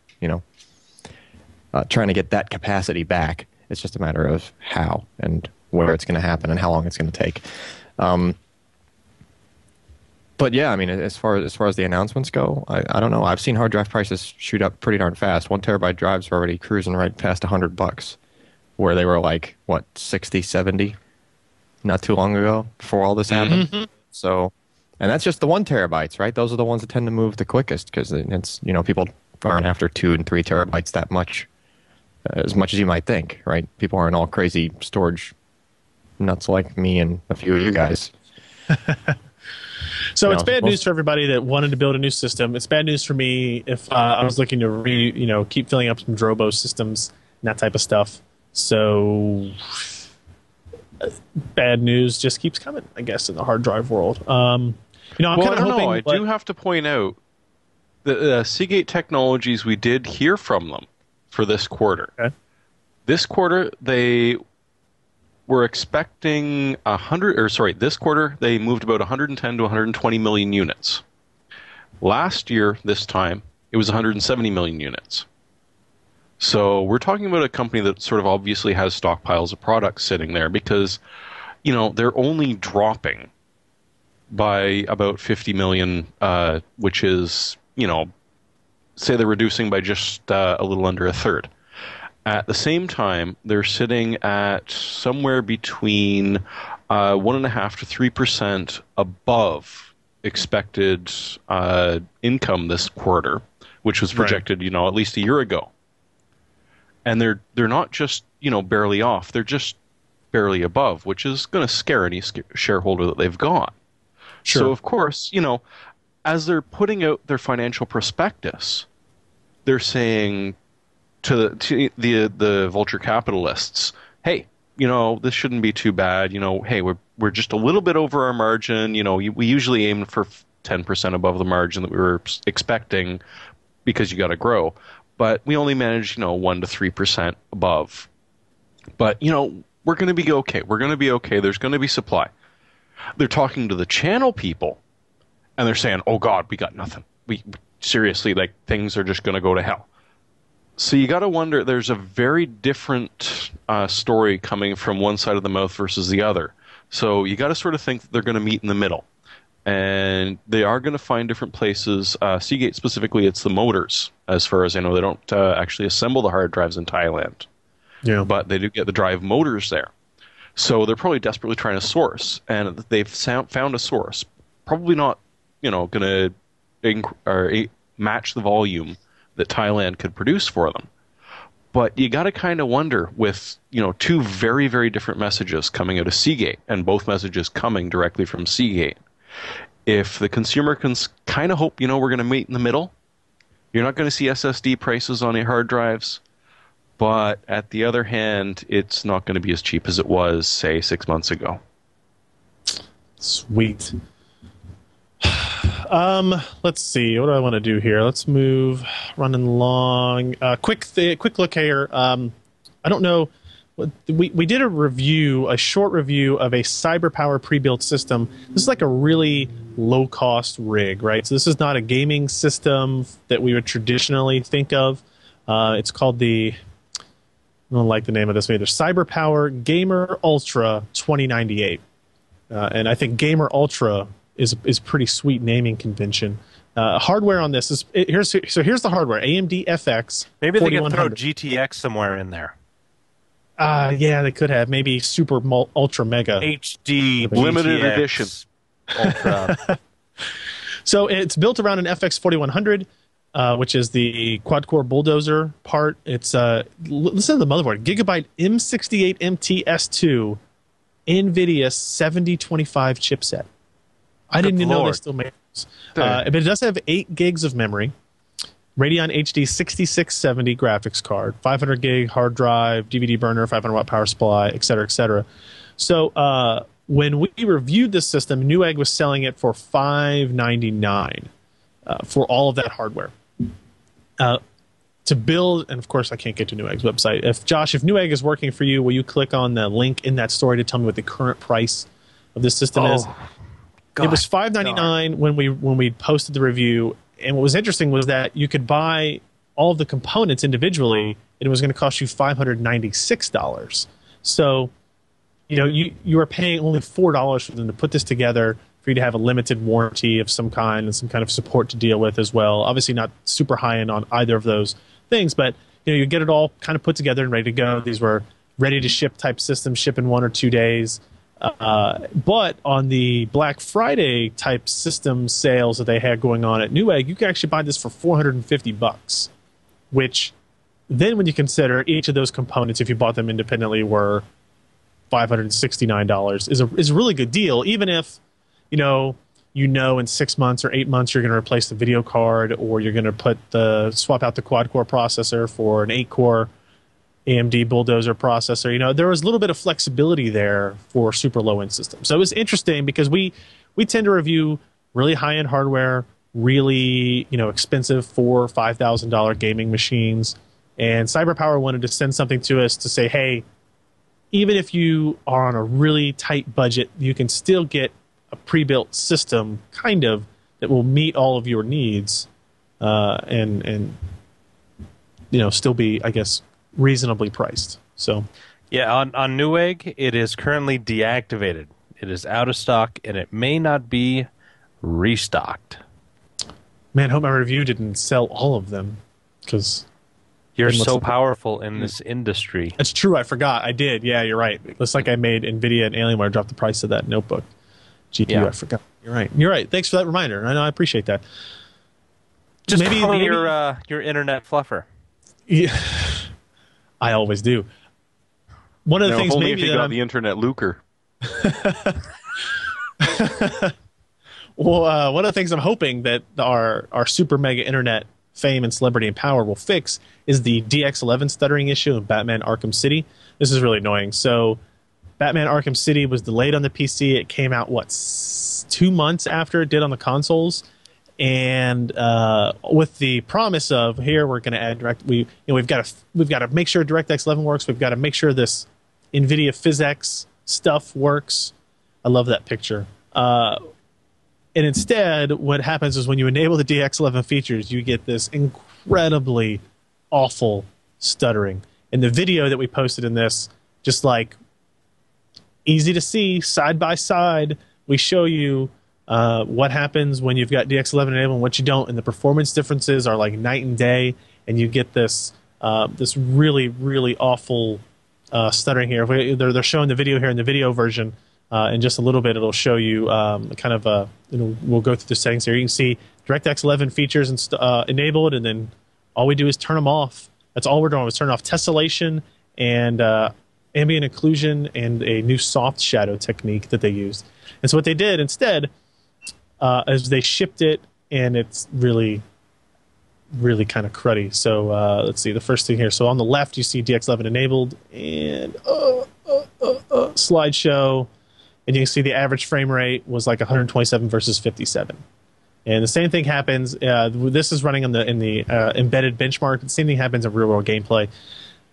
Speaker 4: trying to get that capacity back. It's just a matter of how and where it's going to happen and how long it's going to take. But yeah, I mean, as far as the announcements go, I don't know. I've seen hard drive prices shoot up pretty darn fast. 1 terabyte drives are already cruising right past $100, where they were like, what, 60, 70 not too long ago before all this happened. Mm-hmm. So, and that's just the 1 terabytes, right? Those are the ones that tend to move the quickest, because it's, people aren't after 2 and 3 terabytes that much, as much as you might think, right? People aren't all crazy storage nuts like me and a few of you guys.
Speaker 2: So it's bad news for everybody that wanted to build a new system. It's bad news for me if I was looking to keep filling up some Drobo systems and that type of stuff. So bad news just keeps coming, I guess, in the hard drive world. I'm kind of hoping.
Speaker 3: I do have to point out the Seagate Technologies, we did hear from them for this quarter.
Speaker 2: Okay.
Speaker 3: This quarter, they were expecting this quarter, they moved about 110 to 120 million units. Last year, this time, it was 170 million units. So we're talking about a company that sort of obviously has stockpiles of products sitting there, because, they're only dropping by about 50 million, which is, say they're reducing by just a little under a third. At the same time, they're sitting at somewhere between 1.5% to 3% above expected income this quarter, which was projected, at least a year ago. And they're not just, barely off. They're just barely above, which is going to scare any shareholder that they've got.
Speaker 2: Sure.
Speaker 3: So, of course, as they're putting out their financial prospectus, they're saying to the vulture capitalists, hey, this shouldn't be too bad. Hey, we're just a little bit over our margin. We usually aim for 10% above the margin that we were expecting, because you got to grow. But we only managed, 1 to 3% above. But, we're going to be okay. We're going to be okay. There's going to be supply. They're talking to the channel people, and they're saying, oh, God, we got nothing. We seriously, things are just going to go to hell. So you got to wonder, there's a very different story coming from one side of the mouth versus the other. So you got to sort of think that they're going to meet in the middle. And they are going to find different places. Seagate specifically, it's the motors. As far as I know, they don't actually assemble the hard drives in Thailand.
Speaker 2: Yeah.
Speaker 3: But they do get the drive motors there. So they're probably desperately trying to source. And they've found a source. Probably not, going to match the volume that Thailand could produce for them. But you got to kind of wonder, with, two very, very different messages coming out of Seagate, and both messages coming directly from Seagate, if the consumer can kind of hope, we're going to meet in the middle. You're not going to see SSD prices on your hard drives, but at the other hand, it's not going to be as cheap as it was, say, 6 months ago.
Speaker 2: Sweet. Let's see. What do I want to do here? Let's move. Running along. Quick look here. I don't know. We did a short review of a CyberPower pre-built system. This is like a really low-cost rig, right? So this is not a gaming system that we would traditionally think of. It's called I don't like the name of this either. CyberPower Gamer Ultra 2098, and I think Gamer Ultra is pretty sweet naming convention. Hardware on this is here's the hardware: AMD FX.
Speaker 1: Maybe they could throw GTX somewhere in there.
Speaker 2: Yeah, they could have. Maybe Super Ultra Mega
Speaker 1: HD
Speaker 3: limited edition
Speaker 2: Ultra. So it's built around an FX 4100, which is the quad-core bulldozer part. It's listen to the motherboard: Gigabyte M68 MT S2 NVIDIA 7025 chipset. I didn't even know they still make those. But it does have 8 gigs of memory, Radeon HD 6670 graphics card, 500 gig hard drive, DVD burner, 500 watt power supply, et cetera, et cetera. So when we reviewed this system, Newegg was selling it for $599 for all of that hardware. To build, and of course I can't get to Newegg's website. If Newegg is working for you, will you click on the link in that story to tell me what the current price of this system is? God, it was $599 when we posted the review, and what was interesting was that you could buy all of the components individually, and it was going to cost you $596. So, you are paying only $4 for them to put this together, for you to have a limited warranty of some kind and some kind of support to deal with as well. Obviously not super high end on either of those things, but you get it all kind of put together and ready to go. These were ready to ship type systems, ship in 1 or 2 days. But on the Black Friday type system sales that they had going on at Newegg, you can actually buy this for $450, which then when you consider each of those components, if you bought them independently, were $569 is a really good deal, even if in 6 months or 8 months you're going to replace the video card, or you're going to swap out the quad-core processor for an 8-core AMD Bulldozer processor. There was a little bit of flexibility there for super low-end systems. So it was interesting because we tend to review really high-end hardware, really expensive $4,000 or $5,000 gaming machines, and CyberPower wanted to send something to us to say, hey, even if you are on a really tight budget, you can still get a pre-built system, kind of, that will meet all of your needs, and still be, I guess, reasonably priced. So,
Speaker 1: yeah, on Newegg, it is currently deactivated. It is out of stock, and it may not be restocked.
Speaker 2: Man, I hope my review didn't sell all of them, because
Speaker 1: you're so powerful in this industry.
Speaker 2: That's true. I forgot. I did. Yeah, you're right. It looks like I made NVIDIA and Alienware drop the price of that notebook. GPU, yeah. I forgot. You're right. You're right. Thanks for that reminder. I know. I appreciate that.
Speaker 1: Just maybe your internet fluffer.
Speaker 2: Yeah, I always do. One of the things,
Speaker 3: only
Speaker 2: maybe
Speaker 3: if you got the internet lucre.
Speaker 2: Well, one of the things I'm hoping that our super mega internet fame and celebrity and power will fix is the DX11 stuttering issue in Batman Arkham City. This is really annoying. So Batman Arkham City was delayed on the PC. It came out 2 months after it did on the consoles, and with the promise of, here we're going to add we've got to make sure DirectX 11 works. We've got to make sure this NVIDIA PhysX stuff works. I love that picture. And instead, what happens is when you enable the DX11 features, you get this incredibly awful stuttering. In the video that we posted in this, just like easy to see, side by side, we show you what happens when you've got DX11 enabled and what you don't, and the performance differences are like night and day, and you get this this really, really awful stuttering here. They're showing the video here in the video version. In just a little bit, it'll show you kind of we'll go through the settings here. You can see DirectX 11 features enabled, and then all we do is turn them off. That's all we're doing is turn off tessellation and ambient occlusion and a new soft shadow technique that they used. And so what they did instead is they shipped it, and it's really, really kind of cruddy. So let's see, the first thing here. So on the left, you see DX11 enabled, and slideshow. And you can see the average frame rate was like 127 versus 57. And the same thing happens. This is running in the embedded benchmark. The same thing happens in real-world gameplay.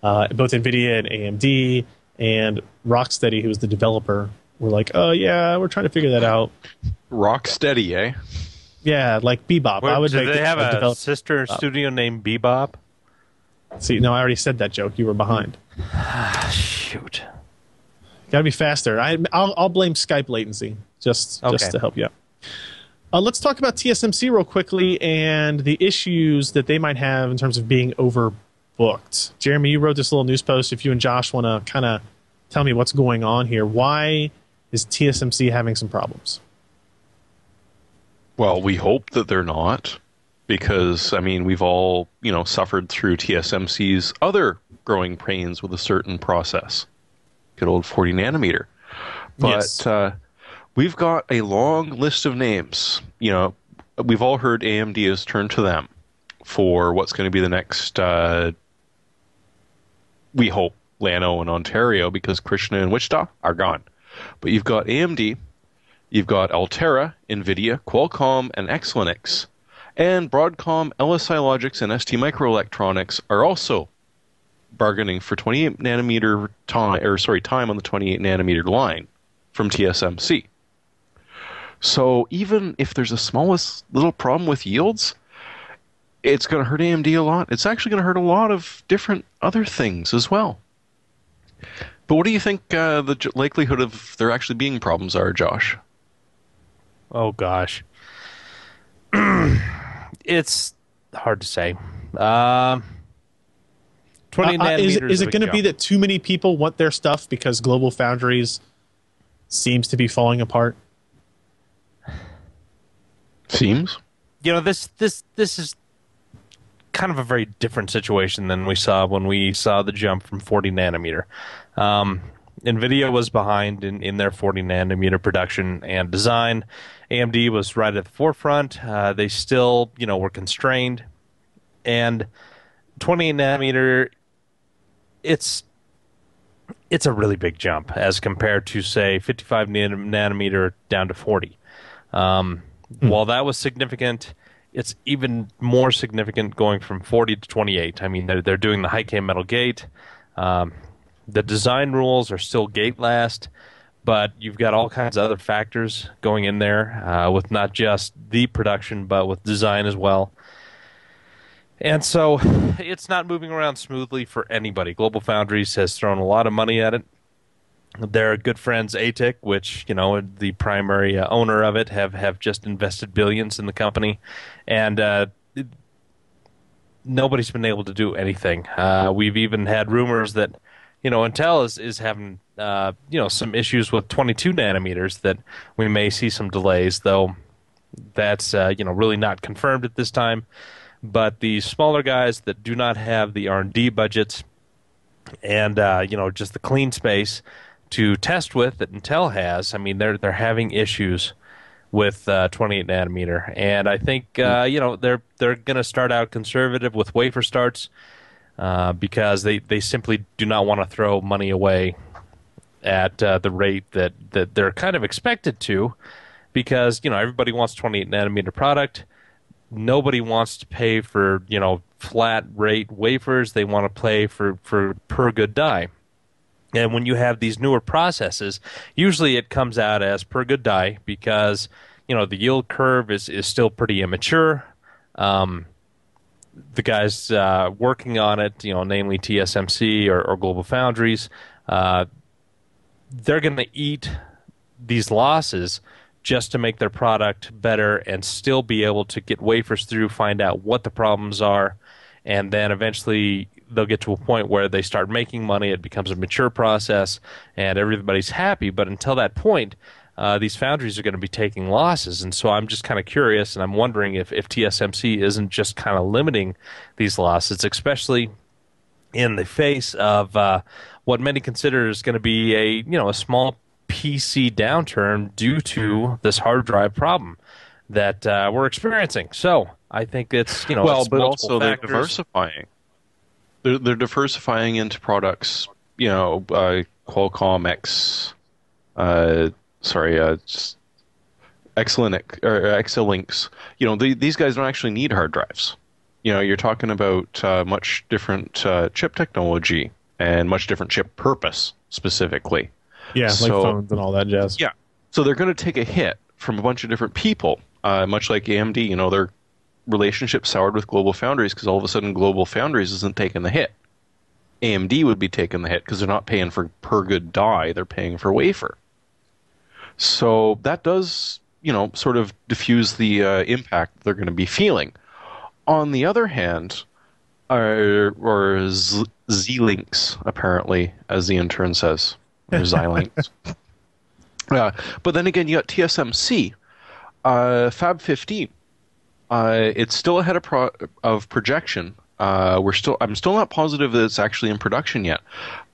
Speaker 2: Both NVIDIA and AMD and Rocksteady, who was the developer, were like, oh, yeah, we're trying to figure that out.
Speaker 3: Rocksteady, eh?
Speaker 2: Yeah, like Bebop.
Speaker 1: Do they have a sister studio named Bebop?
Speaker 2: See, no, I already said that joke. You were behind.
Speaker 1: Shoot.
Speaker 2: Got to be faster. I'll blame Skype latency just to help you out. Let's talk about TSMC real quickly and the issues that they might have in terms of being overbooked. Jeremy, you wrote this little news post. If you and Josh want to kind of tell me what's going on here, why is TSMC having some problems?
Speaker 3: Well, we hope that they're not, because I mean we've all suffered through TSMC's other growing pains with a certain process. Good old 40 nanometer. But we've got a long list of names. We've all heard AMD has turned to them for what's going to be the next, we hope, Llano and Ontario, because Krishna and Wichita are gone. But you've got AMD, you've got Altera, NVIDIA, Qualcomm, and Xilinx. And Broadcom, LSI Logics, and ST Microelectronics are also bargaining for 28 nanometer time on the 28 nanometer line from TSMC. So even if there's the smallest little problem with yields, it's going to hurt AMD a lot. It's actually going to hurt a lot of different other things as well. But what do you think the likelihood of there actually being problems are, Josh?
Speaker 1: Oh, gosh. It's hard to say. 20 nanometers
Speaker 2: is it going to be that too many people want their stuff because Global Foundries seems to be falling apart?
Speaker 3: Seems.
Speaker 1: This is kind of a very different situation than we saw when we saw the jump from 40 nanometer. NVIDIA was behind in their 40 nanometer production and design. AMD was right at the forefront. They still, were constrained. And 28 nanometer, it's a really big jump as compared to, say, 55 nanometer down to 40. While that was significant, it's even more significant going from 40 to 28. I mean, they're doing the high-K metal gate. The design rules are still gate last, but you've got all kinds of other factors going in there with not just the production, but with design as well. And so it's not moving around smoothly for anybody. GlobalFoundries has thrown a lot of money at it. Their good friends Antec, which, the primary owner of it, have just invested billions in the company. And nobody's been able to do anything. We've even had rumors that, Intel is having, some issues with 22 nanometers that we may see some delays, though that's, really not confirmed at this time. But the smaller guys that do not have the R&D budgets and, just the clean space to test with that Intel has, I mean, they're having issues with 28 nanometer. And I think, they're going to start out conservative with wafer starts because they simply do not want to throw money away at the rate that they're kind of expected to, because, everybody wants 28 nanometer product. Nobody wants to pay for, flat rate wafers. They want to pay for per good die. And when you have these newer processes, usually it comes out as per good die because, the yield curve is still pretty immature. The guys working on it, namely TSMC or GlobalFoundries, they're going to eat these losses just to make their product better and still be able to get wafers through, find out what the problems are, and then eventually they'll get to a point where they start making money. It becomes a mature process, and everybody's happy. But until that point, these foundries are going to be taking losses. And so I'm just kind of curious, and I'm wondering if TSMC isn't just kind of limiting these losses, especially in the face of what many consider is going to be a small PC downturn due to this hard drive problem that we're experiencing. So I think it's but
Speaker 3: also
Speaker 1: factors.
Speaker 3: They're diversifying. They're diversifying into products. Qualcomm Xilinx. These guys don't actually need hard drives. You're talking about much different chip technology and much different chip purpose specifically.
Speaker 2: Yeah, like phones and all that jazz.
Speaker 3: Yeah. So they're going to take a hit from a bunch of different people, much like AMD. Their relationship soured with GlobalFoundries because all of a sudden GlobalFoundries isn't taking the hit. AMD would be taking the hit because they're not paying for per good die, they're paying for wafer. So that does, sort of diffuse the impact they're going to be feeling. On the other hand, or Xilinx, apparently, as the intern says, or Xilinx. But then again, you got TSMC, Fab 15. It's still ahead of projection, I'm still not positive that it's actually in production yet,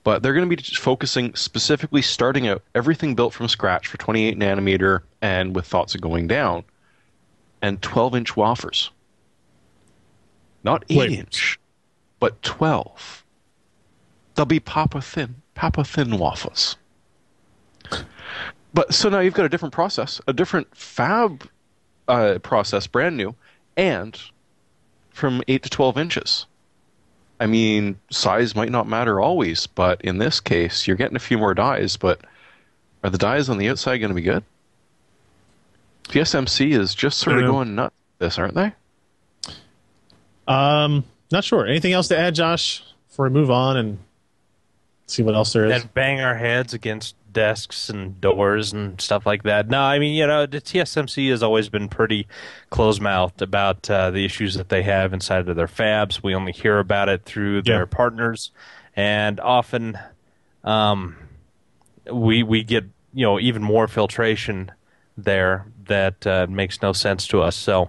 Speaker 3: but they're going to be focusing specifically starting out everything built from scratch for 28 nanometer and with thoughts of going down, and 12-inch wafers. Not 8-inch, but 12. They'll be papa thin wafers. But so now you've got a different process, a different fab process, brand new, and from 8 to 12 inches. I mean, size might not matter always, but in this case, you're getting a few more dies, but are the dies on the outside going to be good? TSMC is just sort of going nuts with this, aren't they?
Speaker 2: Not sure. Anything else to add, Josh, before we move on and see what else there is?
Speaker 1: And bang our heads against desks and doors and stuff like that. No, I mean, the TSMC has always been pretty closed-mouthed about the issues that they have inside of their fabs. We only hear about it through their partners, and often we get even more filtration there that makes no sense to us. So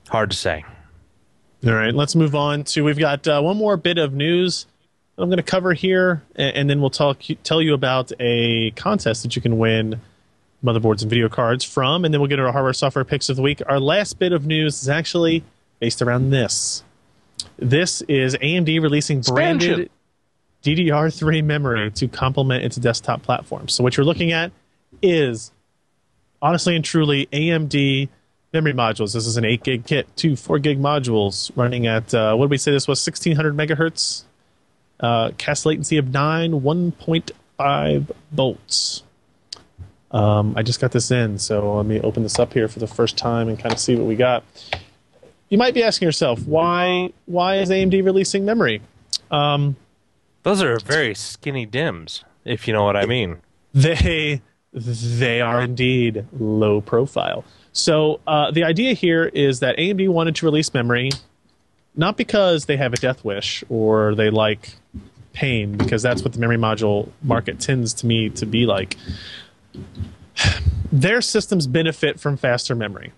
Speaker 1: hard to say.
Speaker 2: All right, let's move on to, we've got one more bit of news I'm going to cover here, and then we'll tell you about a contest that you can win motherboards and video cards from, and then we'll get our hardware software picks of the week. Our last bit of news is actually based around this. This is AMD releasing branded DDR3 memory to complement its desktop platform. So what you're looking at is, honestly and truly, AMD memory modules. This is an 8 gig kit, 2 4 gig modules running at, what did we say this was, 1600 megahertz? Cast latency of 1.5 volts. I just got this in, so let me open this up here for the first time and kind of see what we got. You might be asking yourself, why is AMD releasing memory?
Speaker 1: Those are very skinny DIMMs, if you know what I mean.
Speaker 2: They are indeed low profile. So the idea here is that AMD wanted to release memory not because they have a death wish or they like pain, because that's what the memory module market tends to me to be like. Their systems benefit from faster memory.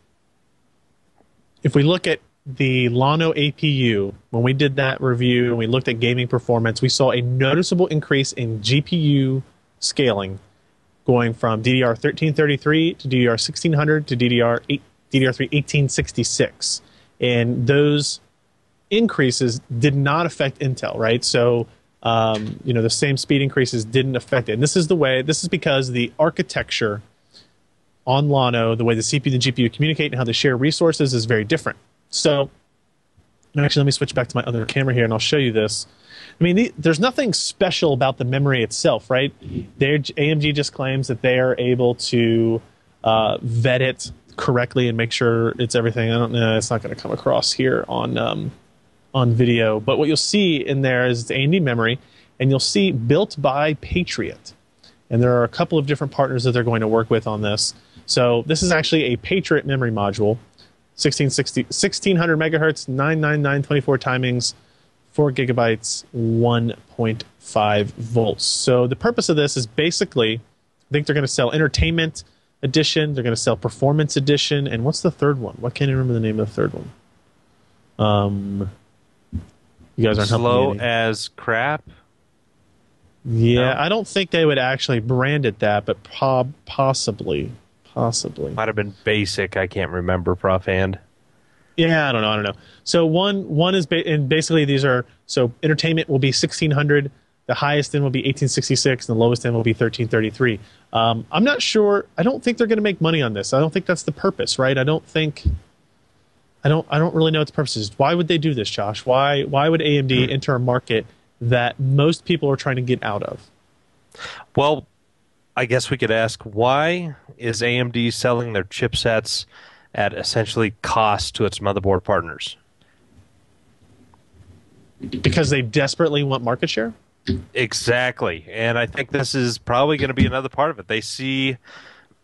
Speaker 2: If we look at the Llano APU, when we did that review and we looked at gaming performance, we saw a noticeable increase in GPU scaling going from DDR1333 to DDR1600 to DDR3 1866. And those increases did not affect Intel, right? So, the same speed increases didn't affect it. And this is because the architecture on Llano, the way the CPU and the GPU communicate and how they share resources is very different. So, actually, let me switch back to my other camera here and I'll show you this. I mean, there's nothing special about the memory itself, right? AMD just claims that they are able to vet it correctly and make sure it's everything. I don't know, it's not going to come across here on video, but what you'll see in there is the AMD memory, and you'll see built by Patriot. And there are a couple of different partners that they're going to work with on this. So this is actually a Patriot memory module, 1600 megahertz, 99924 timings, 4 gigabytes, 1.5 volts. So the purpose of this is basically, I think they're going to sell Entertainment Edition, they're going to sell Performance Edition, and what's the third one? What can't I remember the name of the third one? You guys aren't
Speaker 1: Slow
Speaker 2: helping me.
Speaker 1: as crap.
Speaker 2: Yeah, no? I don't think they would actually brand it that, but possibly.
Speaker 1: Might have been basic. I can't remember offhand.
Speaker 2: Yeah, I don't know. So one is and basically these are, so Entertainment will be 1600, the highest end will be 1866, and the lowest end will be 1333. I'm not sure. I don't think they're going to make money on this. I don't think that's the purpose, right? I don't really know what the purpose is. Why would they do this, Josh? Why would AMD enter a market that most people are trying to get out of?
Speaker 1: Well, I guess we could ask, why is AMD selling their chipsets at essentially cost to its motherboard partners?
Speaker 2: Because they desperately want market share?
Speaker 1: Exactly. And I think this is probably going to be another part of it. They see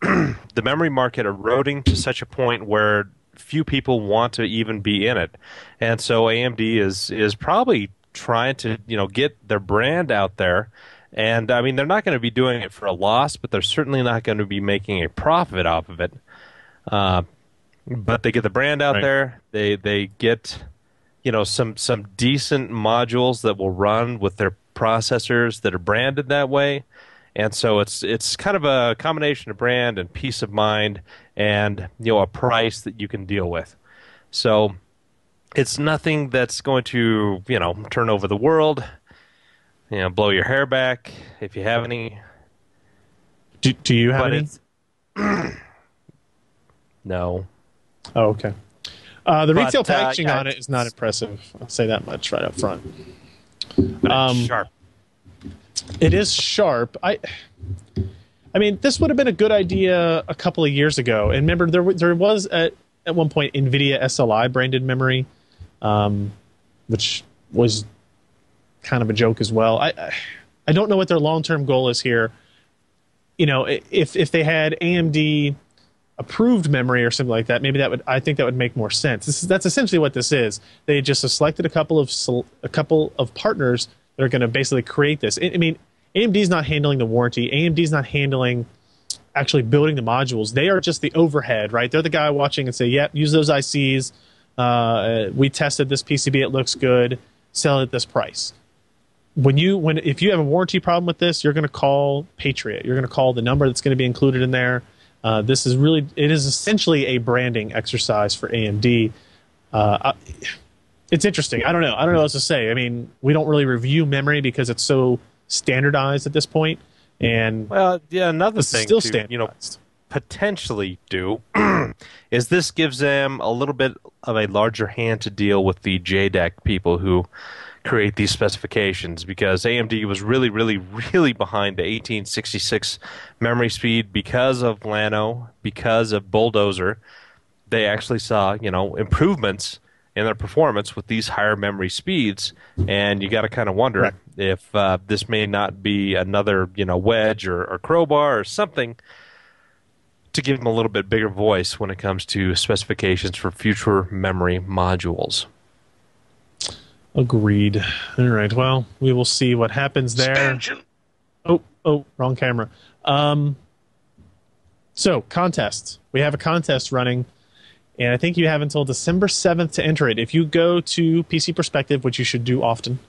Speaker 1: the memory market eroding to such a point where few people want to even be in it. And so AMD is probably trying to, get their brand out there. And I mean, they're not going to be doing it for a loss, but they're certainly not going to be making a profit off of it. But they get the brand out there. They get some decent modules that will run with their processors that are branded that way. And so it's kind of a combination of brand and peace of mind and a price that you can deal with. So it's nothing that's going to turn over the world, blow your hair back if you have any.
Speaker 2: Do you have any?
Speaker 1: No.
Speaker 2: Oh, okay. The retail packaging on it is not impressive. I'll say that much right up front.
Speaker 1: Sharp.
Speaker 2: It is sharp. I mean, this would have been a good idea a couple of years ago. And remember, there was at one point NVIDIA SLI branded memory, which was kind of a joke as well. I don't know what their long-term goal is here. If they had AMD approved memory or something like that, maybe I think that would make more sense. That's essentially what this is. They just selected a couple of partners that are going to basically create this. I mean, AMD's not handling the warranty. AMD's not handling actually building the modules. They are just the overhead, right? They're the guy watching and say, "Yep, use those ICs. We tested this PCB; it looks good. Sell it at this price." If you have a warranty problem with this, you're going to call Patriot. You're going to call the number that's going to be included in there. It is essentially a branding exercise for AMD. It's interesting. I don't know what else to say. I mean, we don't really review memory because it's so standardized at this point. And
Speaker 1: another thing
Speaker 2: still
Speaker 1: to
Speaker 2: standardized.
Speaker 1: Potentially do is this gives them a little bit of a larger hand to deal with the JDEC people who create these specifications, because AMD was really, really, really behind the 1866 memory speed because of Llano, because of Bulldozer. They actually saw, improvements in their performance with these higher memory speeds, and you got to kind of wonder if this may not be another, wedge or crowbar or something to give them a little bit bigger voice when it comes to specifications for future memory modules.
Speaker 2: Agreed. All right. Well, we will see what happens there.
Speaker 3: Expansion.
Speaker 2: Oh, wrong camera. So, contest. We have a contest running, and I think you have until December 7th to enter it. If you go to PC Perspective, which you should do often,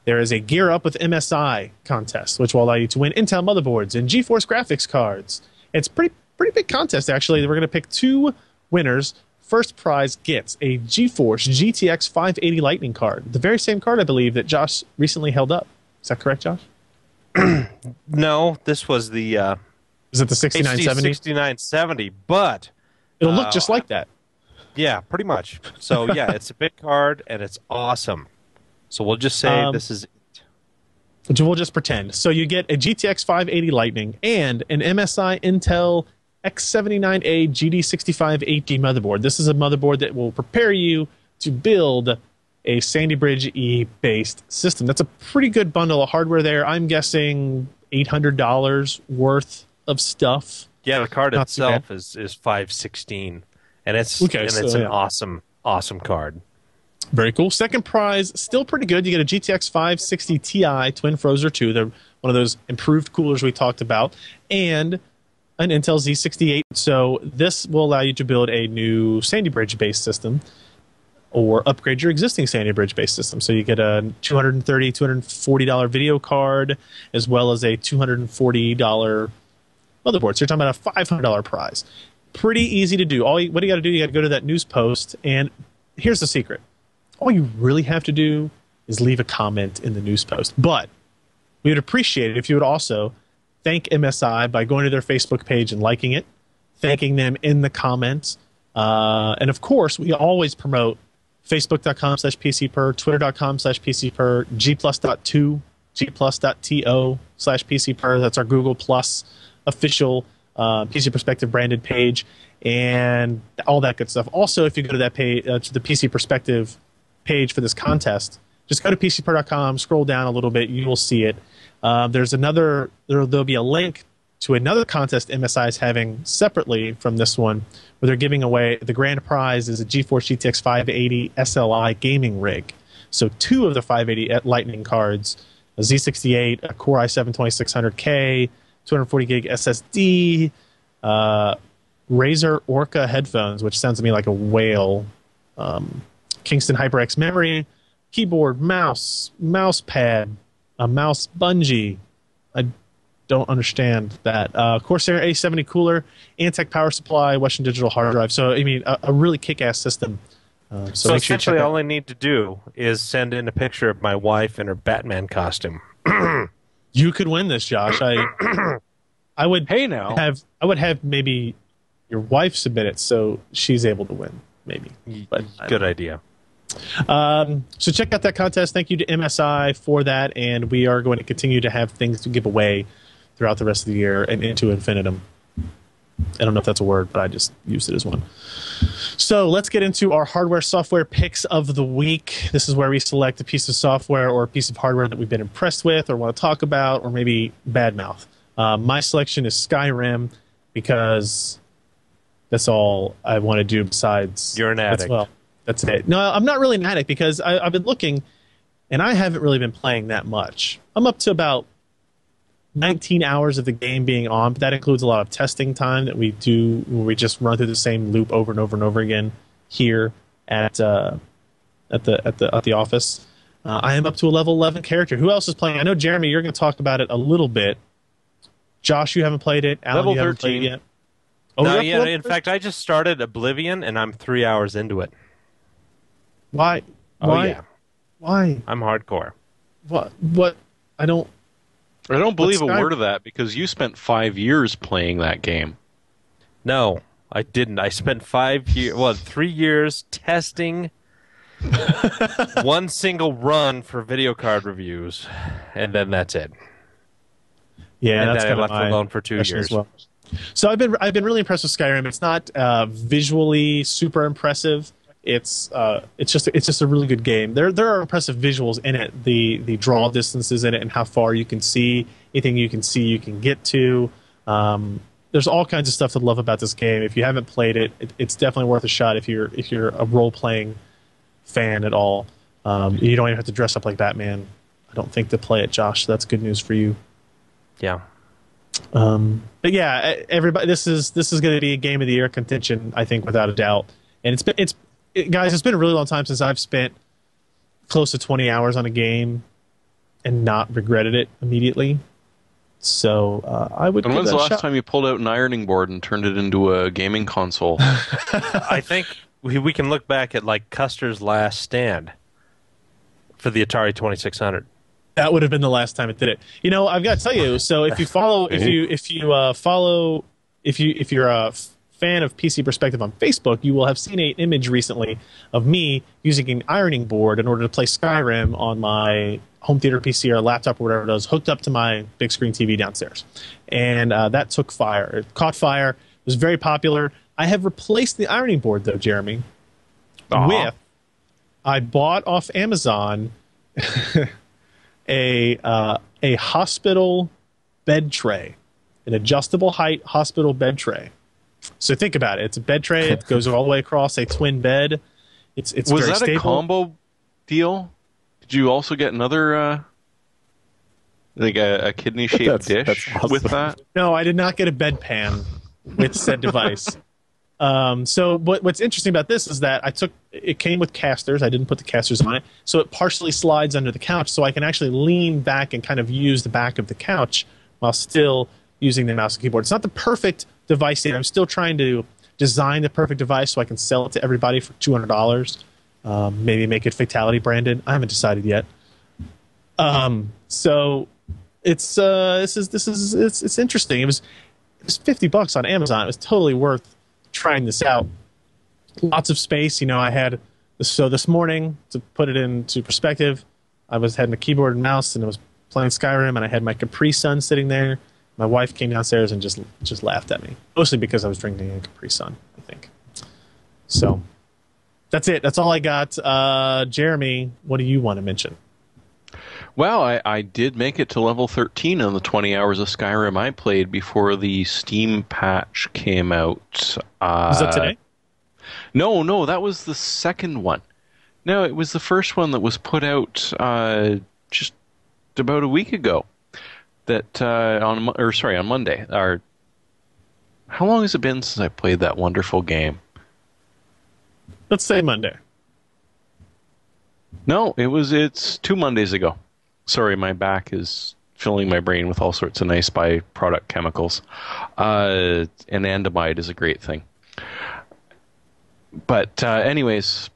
Speaker 2: there is a Gear Up with MSI contest, which will allow you to win Intel motherboards and GeForce graphics cards. It's pretty big contest, actually. We're going to pick 2 winners. First prize gets a GeForce GTX 580 Lightning card, the very same card, I believe, that Josh recently held up. Is that correct, Josh?
Speaker 1: No, this was the
Speaker 2: is it the 6970?
Speaker 1: 6970, but
Speaker 2: it'll look just like that.
Speaker 1: Yeah, pretty much. So yeah, it's a big card and it's awesome. So we'll just say this is it.
Speaker 2: We'll just pretend. So you get a GTX 580 Lightning and an MSI Intel X79A GD65 motherboard. This is a motherboard that will prepare you to build a Sandy Bridge E-based system. That's a pretty good bundle of hardware there. I'm guessing $800 worth of stuff.
Speaker 1: Yeah, the card itself is $516, and it's an awesome card.
Speaker 2: Very cool. Second prize, still pretty good. You get a GTX 560 Ti Twin Frozer 2. They're one of those improved coolers we talked about, and an Intel Z68. So this will allow you to build a new Sandy Bridge-based system or upgrade your existing Sandy Bridge-based system. So you get a $230, $240 video card as well as a $240 motherboard. So you're talking about a $500 prize. Pretty easy to do. What do you got to do? You got to go to that news post, and here's the secret. All you really have to do is leave a comment in the news post. But we would appreciate it if you would also thank MSI by going to their Facebook page and liking it, thanking them in the comments. And of course, we always promote facebook.com/pcper, twitter.com/pcper, gplus.to/pcper. That's our Google Plus official PC Perspective branded page, and all that good stuff. Also, if you go to that page, to the PC Perspective page for this contest, just go to pcper.com, scroll down a little bit, you will see it. There'll be a link to another contest MSI is having separately from this one, where they're giving away the grand prize is a GeForce GTX 580 SLI gaming rig. So 2 of the 580 Lightning cards, a Z68, a Core i7-2600K, 240 gig SSD, Razer Orca headphones, which sounds to me like a whale Kingston HyperX memory, keyboard, mouse pad, a mouse bungee. I don't understand that. Corsair A70 cooler, Antec power supply, Western Digital hard drive. So, I mean, a really kick-ass system.
Speaker 1: So essentially, all I need to do is send in a picture of my wife in her Batman costume.
Speaker 2: You could win this, Josh. I would.
Speaker 3: Hey, now.
Speaker 2: I would have maybe your wife submit it so she's able to win. Maybe. But
Speaker 1: good idea.
Speaker 2: So check out that contest. Thank you to MSI for that, and we are going to continue to have things to give away throughout the rest of the year and into infinitum. I don't know if that's a word, but I just used it as one. So let's get into our hardware software picks of the week. This is where we select a piece of software or a piece of hardware that we've been impressed with or want to talk about or maybe badmouth. My selection is Skyrim because that's all I want to do besides...
Speaker 1: You're an addict.
Speaker 2: Well, that's it. No, I'm not really an addict because I've been looking and I haven't really been playing that much. I'm up to about 19 hours of the game being on, but that includes a lot of testing time that we do where we just run through the same loop over and over and over again here at the office. I am up to a level 11 character. Who else is playing? I know, Jeremy, you're going to talk about it a little bit. Josh, you haven't played it. Alan,
Speaker 3: level
Speaker 2: you haven't
Speaker 3: 13
Speaker 2: played it yet. Oh,
Speaker 1: no, yeah. In fact, I just started Oblivion, and I'm 3 hours into it.
Speaker 2: Why?
Speaker 1: Oh, yeah.
Speaker 2: Why?
Speaker 1: I'm hardcore.
Speaker 2: What? I don't
Speaker 3: believe a word of that because you spent 5 years playing that game.
Speaker 1: No, I didn't. I spent 3 years testing one single run for video card reviews, and then that's it.
Speaker 2: Yeah,
Speaker 1: and
Speaker 2: that's
Speaker 1: then I
Speaker 2: kind of
Speaker 1: left alone for 2 years.
Speaker 2: Well. So I've been really impressed with Skyrim. It's not visually super impressive. It's just a really good game. There are impressive visuals in it. The draw distances in it and how far you can see. Anything you can see, you can get to. There's all kinds of stuff to love about this game. If you haven't played it, it's definitely worth a shot. If you're a role playing fan at all, you don't even have to dress up like Batman, I don't think, to play it, Josh. So that's good news for you.
Speaker 1: Yeah.
Speaker 2: But yeah, everybody, this is going to be a game of the year contention, I think, without a doubt. And guys, it's been a really long time since I've spent close to 20 hours on a game and not regretted it immediately. So I would.
Speaker 3: And
Speaker 2: give
Speaker 3: when's
Speaker 2: that
Speaker 3: the
Speaker 2: a
Speaker 3: last
Speaker 2: shot.
Speaker 3: time you pulled out an ironing board and turned it into a gaming console?
Speaker 1: I think we can look back at like Custer's Last Stand for the Atari 2600.
Speaker 2: That would have been the last time it did it. You know, I've got to tell you. So if you follow, if you're a fan of PC Perspective on Facebook, you will have seen an image recently of me using an ironing board in order to play Skyrim on my home theater PC or laptop or whatever it is, hooked up to my big screen TV downstairs. And that took fire. It caught fire. It was very popular. I have replaced the ironing board, though, Jeremy, with I bought off Amazon a hospital bed tray, an adjustable height hospital bed tray. So think about it. It's a bed tray. It goes all the way across a twin bed. It's
Speaker 3: Was
Speaker 2: very
Speaker 3: that
Speaker 2: stable.
Speaker 3: a combo deal? Did you also get another like a kidney-shaped dish
Speaker 4: that's awesome.
Speaker 3: with that?
Speaker 2: No, I did not get a bedpan with said device. So what's interesting about this is that it came with casters. I didn't put the casters on it. So it partially slides under the couch, so I can actually lean back and kind of use the back of the couch while still using the mouse and keyboard. It's not the perfect device yet. I'm still trying to design the perfect device so I can sell it to everybody for $200. Maybe make it Fatality branded. I haven't decided yet. So it's interesting. It was $50 on Amazon. It was totally worth trying this out. Lots of space. You know, I had this morning, to put it into perspective, I had my keyboard and mouse and I was playing Skyrim and I had my Capri Sun sitting there. My wife came downstairs and just laughed at me, mostly because I was drinking a Capri Sun, I think. So that's it. That's all I got. Jeremy, what do you want to mention?
Speaker 3: Well, I did make it to level 13 on the 20 hours of Skyrim I played before the Steam patch came out.
Speaker 2: Was that today?
Speaker 3: No, that was the second one. No, it was the first one that was put out just about a week ago. That on Monday. How long has it been since I played that wonderful game?
Speaker 2: Let's say Monday.
Speaker 3: No, it's 2 Mondays ago. Sorry, my back is filling my brain with all sorts of nice byproduct chemicals. And anandamide is a great thing. But anyways,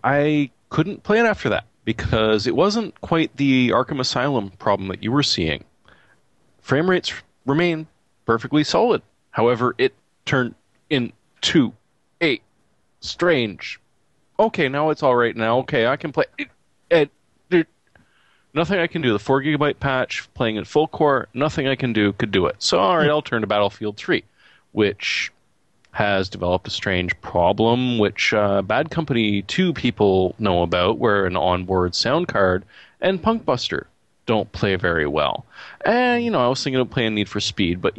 Speaker 3: I couldn't play it after that because it wasn't quite the Arkham Asylum problem that you were seeing. Frame rates remain perfectly solid. However, it turned into a strange. Okay, now it's all right. Now, okay, I can play. Nothing I can do. The 4 GB patch, playing at full core, nothing I can do could do it. So, all right, I'll turn to Battlefield 3, which has developed a strange problem, which Bad Company 2 people know about, where an onboard sound card and Punkbuster don't play very well. And, I was thinking of playing Need for Speed, but,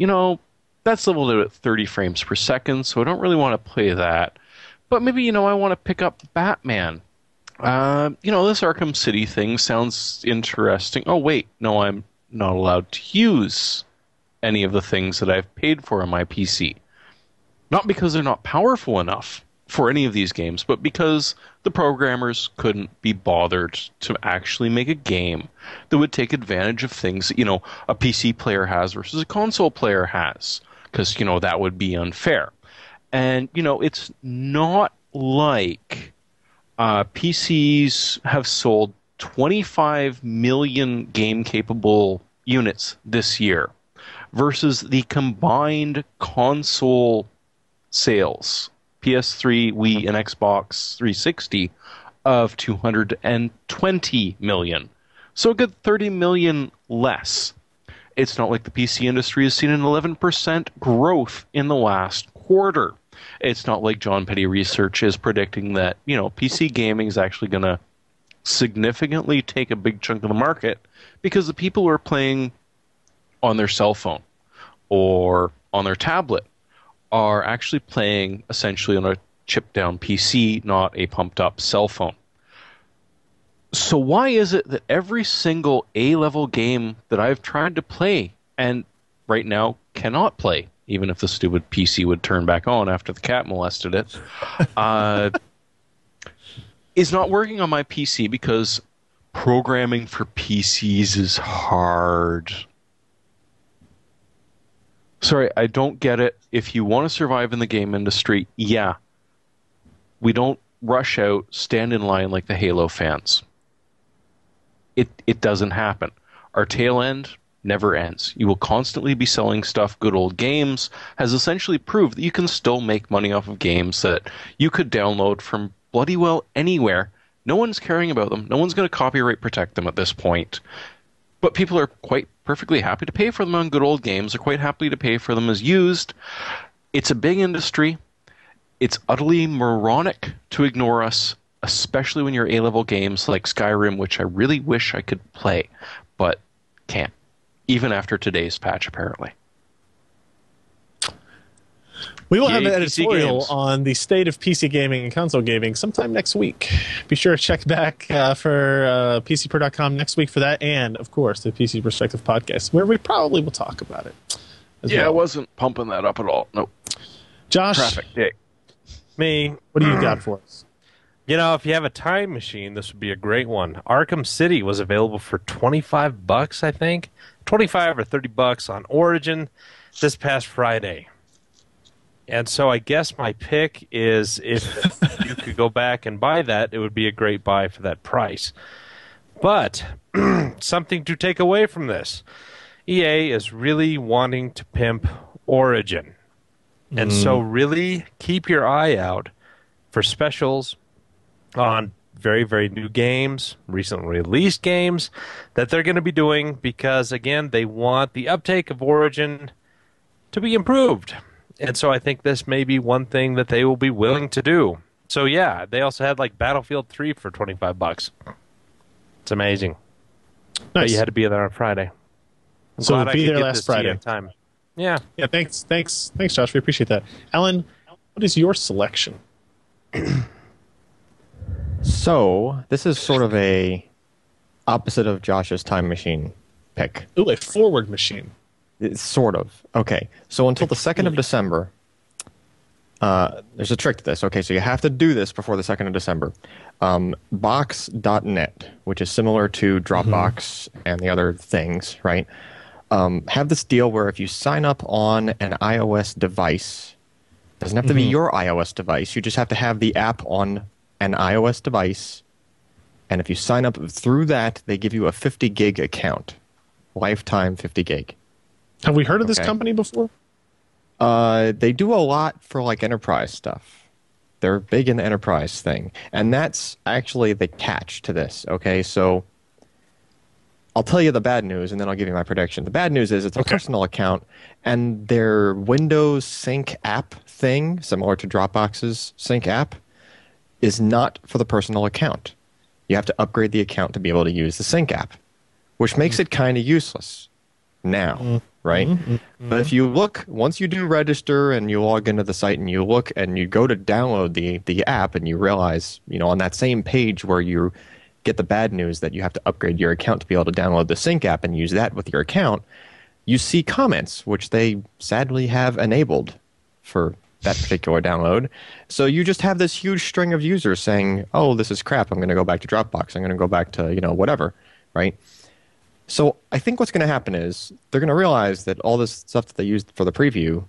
Speaker 3: that's leveled out at 30 frames per second, so I don't really want to play that. But maybe, I want to pick up Batman. This Arkham City thing sounds interesting. Oh, wait, no, I'm not allowed to use any of the things that I've paid for on my PC. Not because they're not powerful enough for any of these games, but because the programmers couldn't be bothered to actually make a game that would take advantage of things that, a PC player has versus a console player has. Because, that would be unfair. And, it's not like PCs have sold 25 million game-capable units this year versus the combined console sales, PS3, Wii, and Xbox 360, of 220 million. So a good 30 million less. It's not like the PC industry has seen an 11% growth in the last quarter. It's not like John Petty Research is predicting that, PC gaming is actually going to significantly take a big chunk of the market because the people who are playing on their cell phone or on their tablet are actually playing essentially on a chipped-down PC, not a pumped-up cell phone. So why is it that every single A-level game that I've tried to play and right now cannot play, even if the stupid PC would turn back on after the cat molested it, is not working on my PC because programming for PCs is hard. Sorry, I don't get it. If you want to survive in the game industry, yeah, we don't rush out, stand in line like the Halo fans. It doesn't happen. Our tail end never ends. You will constantly be selling stuff. Good Old Games has essentially proved that you can still make money off of games that you could download from bloody well anywhere. No one's caring about them. No one's going to copyright protect them at this point. But people are quite perfectly happy to pay for them on Good Old Games. They're quite happy to pay for them as used. It's a big industry. It's utterly moronic to ignore us, especially when you're A-level games like Skyrim, which I really wish I could play, but can't. Even after today's patch, apparently.
Speaker 2: We will have an editorial on the state of PC gaming and console gaming sometime next week. Be sure to check back for pcper.com next week for that, and, of course, the PC Perspective podcast, where we probably will talk about it.
Speaker 3: I wasn't pumping that up at all. Nope.
Speaker 2: Josh,
Speaker 3: traffic dick.
Speaker 1: Me.
Speaker 2: What do you got for us?
Speaker 1: If you have a time machine, this would be a great one. Arkham City was available for $25, I think. 25 or $30 on Origin this past Friday. And so I guess my pick is if you could go back and buy that, it would be a great buy for that price. But something to take away from this. EA is really wanting to pimp Origin. And so really keep your eye out for specials on very, very new games, recently released games that they're going to be doing because, again, they want the uptake of Origin to be improved. And so I think this may be one thing that they will be willing to do. So, yeah, they also had like Battlefield 3 for $25. It's amazing.
Speaker 2: Nice.
Speaker 1: But you had to be there on Friday.
Speaker 2: So be there last Friday.
Speaker 1: Time. Yeah.
Speaker 2: Yeah, thanks, Josh. We appreciate that. Alan, what is your selection?
Speaker 4: So, this is sort of a opposite of Josh's time machine pick.
Speaker 2: Ooh, a forward machine.
Speaker 4: It's sort of. Okay. So until the 2nd of December, there's a trick to this. Okay, so you have to do this before the 2nd of December. Box.net, which is similar to Dropbox and the other things, right? Have this deal where if you sign up on an iOS device, it doesn't have to be your iOS device. You just have to have the app on an iOS device. And if you sign up through that, they give you a 50 gig account. Lifetime 50 gig.
Speaker 2: Have we heard of this company before?
Speaker 4: They do a lot for like enterprise stuff. They're big in the enterprise thing. And that's actually the catch to this. Okay, so I'll tell you the bad news, and then I'll give you my prediction. The bad news is it's a personal account, and their Windows Sync app thing, similar to Dropbox's Sync app, is not for the personal account. You have to upgrade the account to be able to use the Sync app, which makes it kind of useless now, right? But if you look, once you do register and you log into the site and you look and you go to download the app and you realize, on that same page where you get the bad news that you have to upgrade your account to be able to download the Sync app and use that with your account, you see comments, which they sadly have enabled for that particular download. So you just have this huge string of users saying, oh, this is crap. I'm going to go back to Dropbox. I'm going to go back to, whatever, right? So I think what's going to happen is they're going to realize that all this stuff that they used for the preview,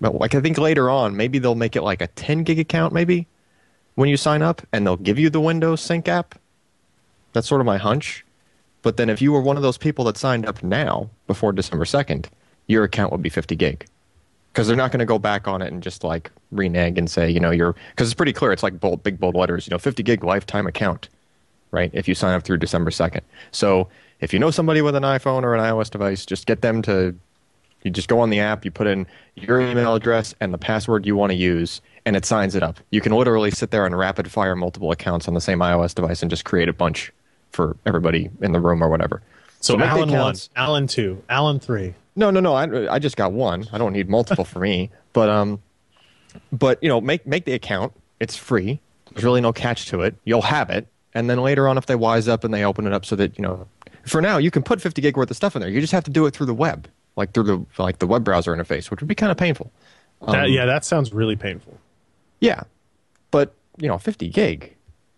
Speaker 4: but like I think later on, maybe they'll make it like a 10 gig account maybe when you sign up, and they'll give you the Windows Sync app. That's sort of my hunch. But then if you were one of those people that signed up now, before December 2nd, your account would be 50 gig. Because they're not going to go back on it and just like renege and say, because it's pretty clear, it's like big bold letters, 50 gig lifetime account, right? If you sign up through December 2nd. So if you know somebody with an iPhone or an iOS device, just get them you just go on the app, you put in your email address and the password you want to use, and it signs it up. You can literally sit there and rapid fire multiple accounts on the same iOS device and just create a bunch for everybody in the room or whatever.
Speaker 2: So Alan 1, Alan 2, Alan 3.
Speaker 4: No. I just got one. I don't need multiple for me. But make the account. It's free. There's really no catch to it. You'll have it, and then later on, if they wise up and they open it up, so that for now you can put 50 gig worth of stuff in there. You just have to do it through the web, like through the web browser interface, which would be kind of painful.
Speaker 2: That sounds really painful.
Speaker 4: Yeah, but 50 gig,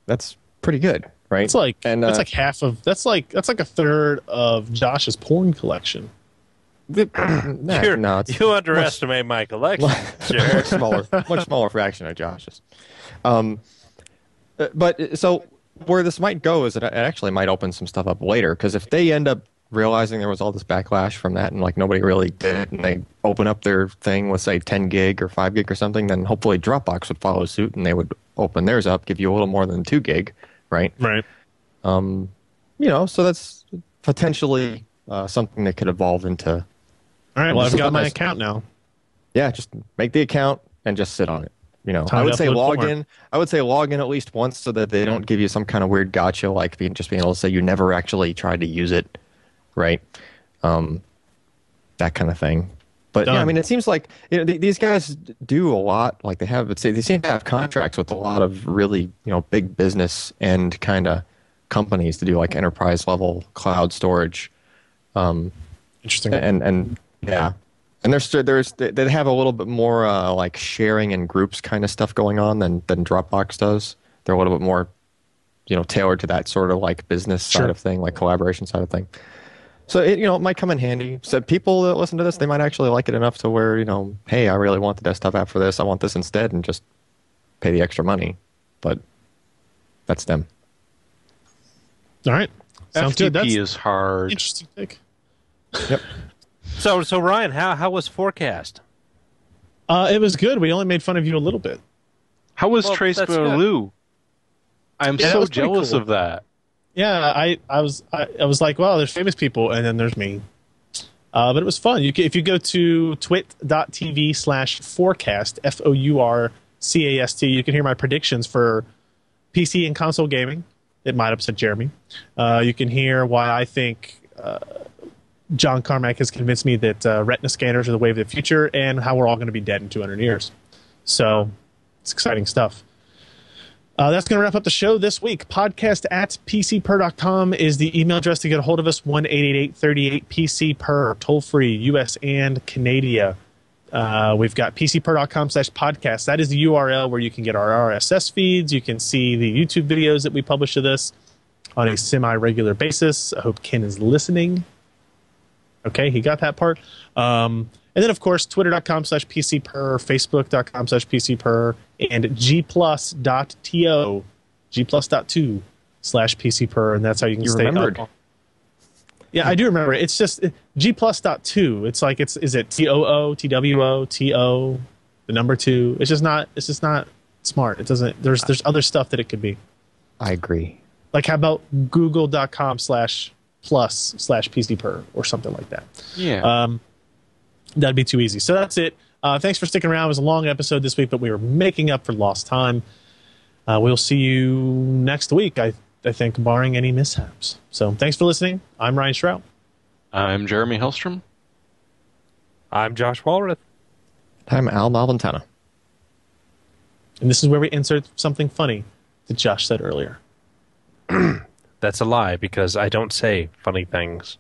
Speaker 4: that's pretty good, right?
Speaker 2: It's like that's like half of that's like a third of Josh's porn collection.
Speaker 1: You underestimate my collection.
Speaker 4: much smaller fraction of Josh's. But so where this might go is that it actually might open some stuff up later, because if they end up realizing there was all this backlash from that and like nobody really did it, and they open up their thing with say 10 gig or 5 gig or something, then hopefully Dropbox would follow suit and they would open theirs up, give you a little more than 2 gig, right?
Speaker 2: Right.
Speaker 4: So that's potentially something that could evolve into.
Speaker 2: All right, well, I've got my account now.
Speaker 4: Yeah, just make the account and just sit on it. I would say log in. I would say log in at least once so that they don't give you some kind of weird gotcha, like being able to say you never actually tried to use it, right? That kind of thing. But yeah, it seems like these guys do a lot. Like they seem to have contracts with a lot of really big business and kind of companies to do like enterprise level cloud storage.
Speaker 2: Interesting.
Speaker 4: And yeah. And they have a little bit more like sharing and groups kind of stuff going on than Dropbox does. They're a little bit more, tailored to that sort of like business side of thing, like collaboration side of thing. So it might come in handy. So people that listen to this, they might actually like it enough to where hey, I really want the desktop app for this. I want this instead, and just pay the extra money. But that's them.
Speaker 2: All right, sounds good.
Speaker 3: FTP is hard.
Speaker 2: Interesting take.
Speaker 4: Yep.
Speaker 1: So Ryan, how was Forecast?
Speaker 2: It was good. We only made fun of you a little bit.
Speaker 3: How was Trace Baloo? I'm so jealous of that.
Speaker 2: Yeah, I was like, well, there's famous people, and then there's me. But it was fun. If you go to twit.tv/forecast, FOURCAST, you can hear my predictions for PC and console gaming. It might upset Jeremy. You can hear why I think John Carmack has convinced me that retina scanners are the wave of the future, and how we're all going to be dead in 200 years. So it's exciting stuff. That's going to wrap up the show this week. Podcast@pcper.com is the email address to get a hold of us. 1-888-38-PCPER, toll free, US and Canada. We've got pcper.com/podcast. That is the URL where you can get our RSS feeds. You can see the YouTube videos that we publish to this on a semi-regular basis. I hope Ken is listening. Okay, he got that part. And then, of course, twitter.com/pcper, facebook.com/pcper, and gplus.to, g+.2/pcper, and that's how you can stay up. Yeah, I do remember it. It's just g+.2. It's like is it TOO, TWO, TO, the number 2? It's just not smart. It doesn't. There's other stuff that it could be.
Speaker 4: I agree.
Speaker 2: Like how about google.com/plus/pcper or something like that.
Speaker 3: Yeah.
Speaker 2: That'd be too easy. So that's it. Thanks for sticking around. It was a long episode this week, but we were making up for lost time. We'll see you next week, I think, barring any mishaps. So thanks for listening. I'm Ryan Shrout.
Speaker 3: I'm Jeremy Hellstrom.
Speaker 1: I'm Josh Walrath.
Speaker 4: I'm Al Malventana.
Speaker 2: And this is where we insert something funny that Josh said earlier.
Speaker 1: That's a lie because I don't say funny things.